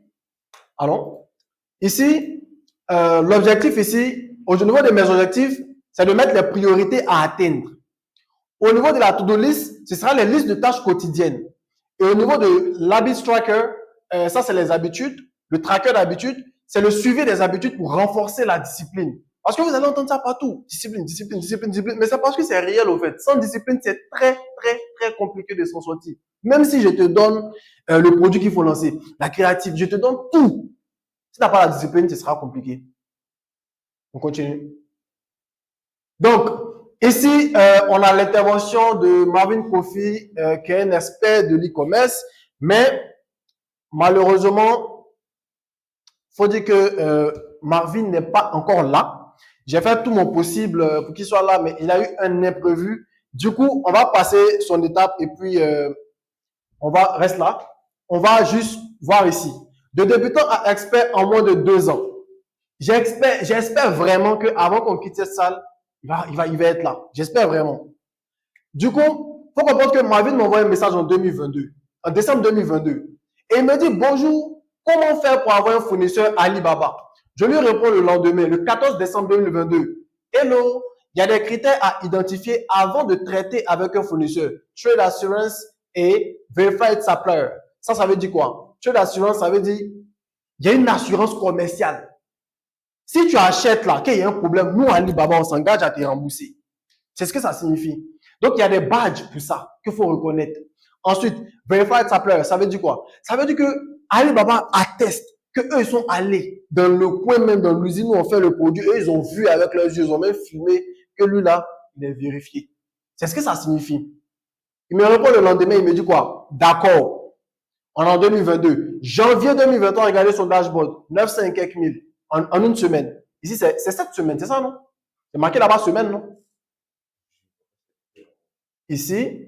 l'objectif ici, au niveau de mes objectifs, c'est de mettre les priorités à atteindre. Au niveau de la to-do list, ce sera les listes de tâches quotidiennes. Et au niveau de l'habit tracker, ça c'est les habitudes. Le tracker d'habitudes, c'est le suivi des habitudes pour renforcer la discipline. Parce que vous allez entendre ça partout. Discipline, discipline, discipline, discipline. Mais c'est parce que c'est réel au fait. Sans discipline, c'est très, très, très compliqué de s'en sortir. Même si je te donne le produit qu'il faut lancer, la créative, je te donne tout. Si tu n'as pas la discipline, ce sera compliqué. On continue. Donc, ici, on a l'intervention de Marvin Kofi, qui est un expert de l'e-commerce, mais malheureusement, faut dire que Marvin n'est pas encore là. J'ai fait tout mon possible pour qu'il soit là, mais il a eu un imprévu. Du coup, on va passer son étape et puis on va rester là. On va juste voir ici. De débutant à expert en moins de 2 ans. J'espère vraiment qu'avant qu'on quitte cette salle, il va être là. J'espère vraiment. Du coup, faut comprendre que Marvin m'a envoyé un message en 2022, en décembre 2022. Et il me dit, bonjour, comment faire pour avoir un fournisseur Alibaba? Je lui réponds le lendemain, le 14 décembre 2022. Hello, il y a des critères à identifier avant de traiter avec un fournisseur. Trade Assurance et Verified Supplier. Ça veut dire quoi? Trade Assurance, ça veut dire, il y a une assurance commerciale. Si tu achètes là, qu'il y a un problème, nous, Alibaba, on s'engage à te rembourser. C'est ce que ça signifie. Donc, il y a des badges pour ça qu'il faut reconnaître. Ensuite, Verified Supplier, ça veut dire quoi? Ça veut dire que Alibaba atteste que eux, ils sont allés dans le coin, même dans l'usine où on fait le produit. Eux, ils ont vu avec leurs yeux, ils ont même filmé que lui là, il est vérifié. C'est ce que ça signifie. Il me répond le lendemain, il me dit quoi? D'accord. On est en 2022. Janvier 2023, regardez son dashboard. 900 et quelques mille. En une semaine. Ici, c'est cette semaine, c'est ça, non? C'est marqué là-bas semaine, non? Ici.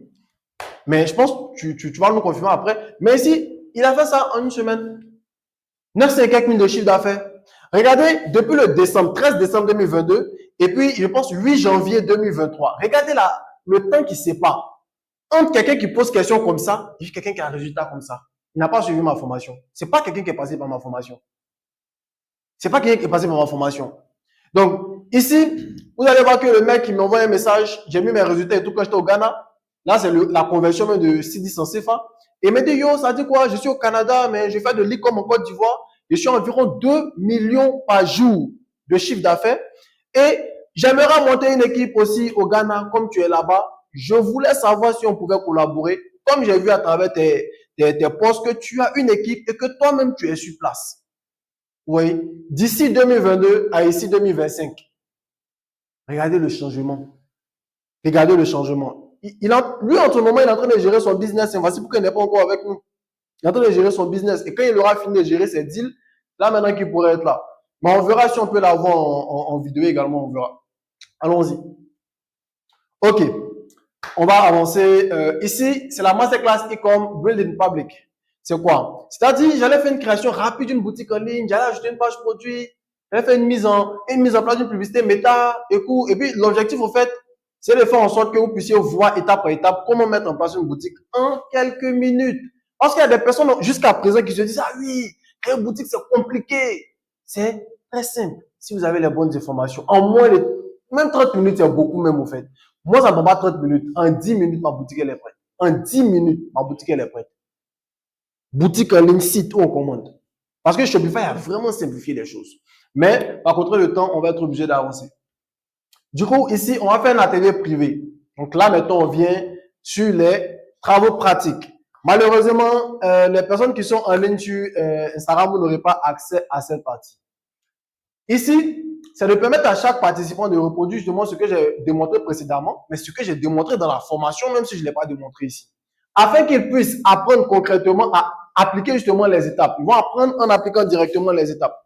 Mais je pense que tu vas nous confirmer après. Mais ici, il a fait ça en une semaine. 900 et quelques mille de chiffre d'affaires. Regardez, depuis le 13 décembre 2022, et puis, je pense, 8 janvier 2023. Regardez là, le temps qui sépare. Entre quelqu'un qui pose question comme ça, et quelqu'un qui a un résultat comme ça. Il n'a pas suivi ma formation. C'est pas quelqu'un qui est passé par ma formation. C'est pas quelqu'un qui est passé par ma formation. Donc, ici, vous allez voir que le mec qui m'envoie un message, j'ai mis mes résultats et tout quand j'étais au Ghana. Là, c'est la conversion même de 610 en CFA. Et il me dit, yo, ça dit quoi? Je suis au Canada, mais je fais de l'e-com en Côte d'Ivoire. Je suis environ 2 millions par jour de chiffre d'affaires. Et j'aimerais monter une équipe aussi au Ghana, comme tu es là-bas. Je voulais savoir si on pouvait collaborer. Comme j'ai vu à travers tes posts que tu as une équipe et que toi-même tu es sur place. Oui, d'ici 2022 à ici 2025. Regardez le changement. Regardez le changement. Lui, en ce moment, il est en train de gérer son business. Voici pourquoi il n'est pas encore avec nous. Il est en train de gérer son business. Et quand il aura fini de gérer ses deals, là maintenant qu'il pourrait être là. Mais on verra si on peut l'avoir en vidéo également. On verra. Allons-y. OK. On va avancer. Ici, c'est la masterclass e-com Build in Public. C'est quoi? C'est-à-dire, j'allais faire une création rapide d'une boutique en ligne, j'allais ajouter une page produit, j'allais faire une mise en place d'une publicité méta, et puis l'objectif, au fait, c'est de faire en sorte que vous puissiez voir étape par étape comment mettre en place une boutique en quelques minutes. Parce qu'il y a des personnes jusqu'à présent qui se disent, ah oui, créer une boutique, c'est compliqué. C'est très simple. Si vous avez les bonnes informations, en moins même 30 minutes, c'est beaucoup même, au fait. Moi, ça ne prend pas 30 minutes. En 10 minutes, ma boutique, elle est prête. En 10 minutes, ma boutique, elle est prête. Boutique en ligne, site où on commande. Parce que Shopify a vraiment simplifié les choses. Mais par contre, le temps, on va être obligé d'avancer. Du coup, ici, on va faire un atelier privé. Donc là, maintenant, on vient sur les travaux pratiques. Malheureusement, les personnes qui sont en ligne sur Instagram, vous n'aurez pas accès à cette partie. Ici, c'est de permettre à chaque participant de reproduire justement ce que j'ai démontré précédemment, mais ce que j'ai démontré dans la formation, même si je ne l'ai pas démontré ici. Afin qu'ils puissent apprendre concrètement à appliquer justement les étapes. Ils vont apprendre en appliquant directement les étapes.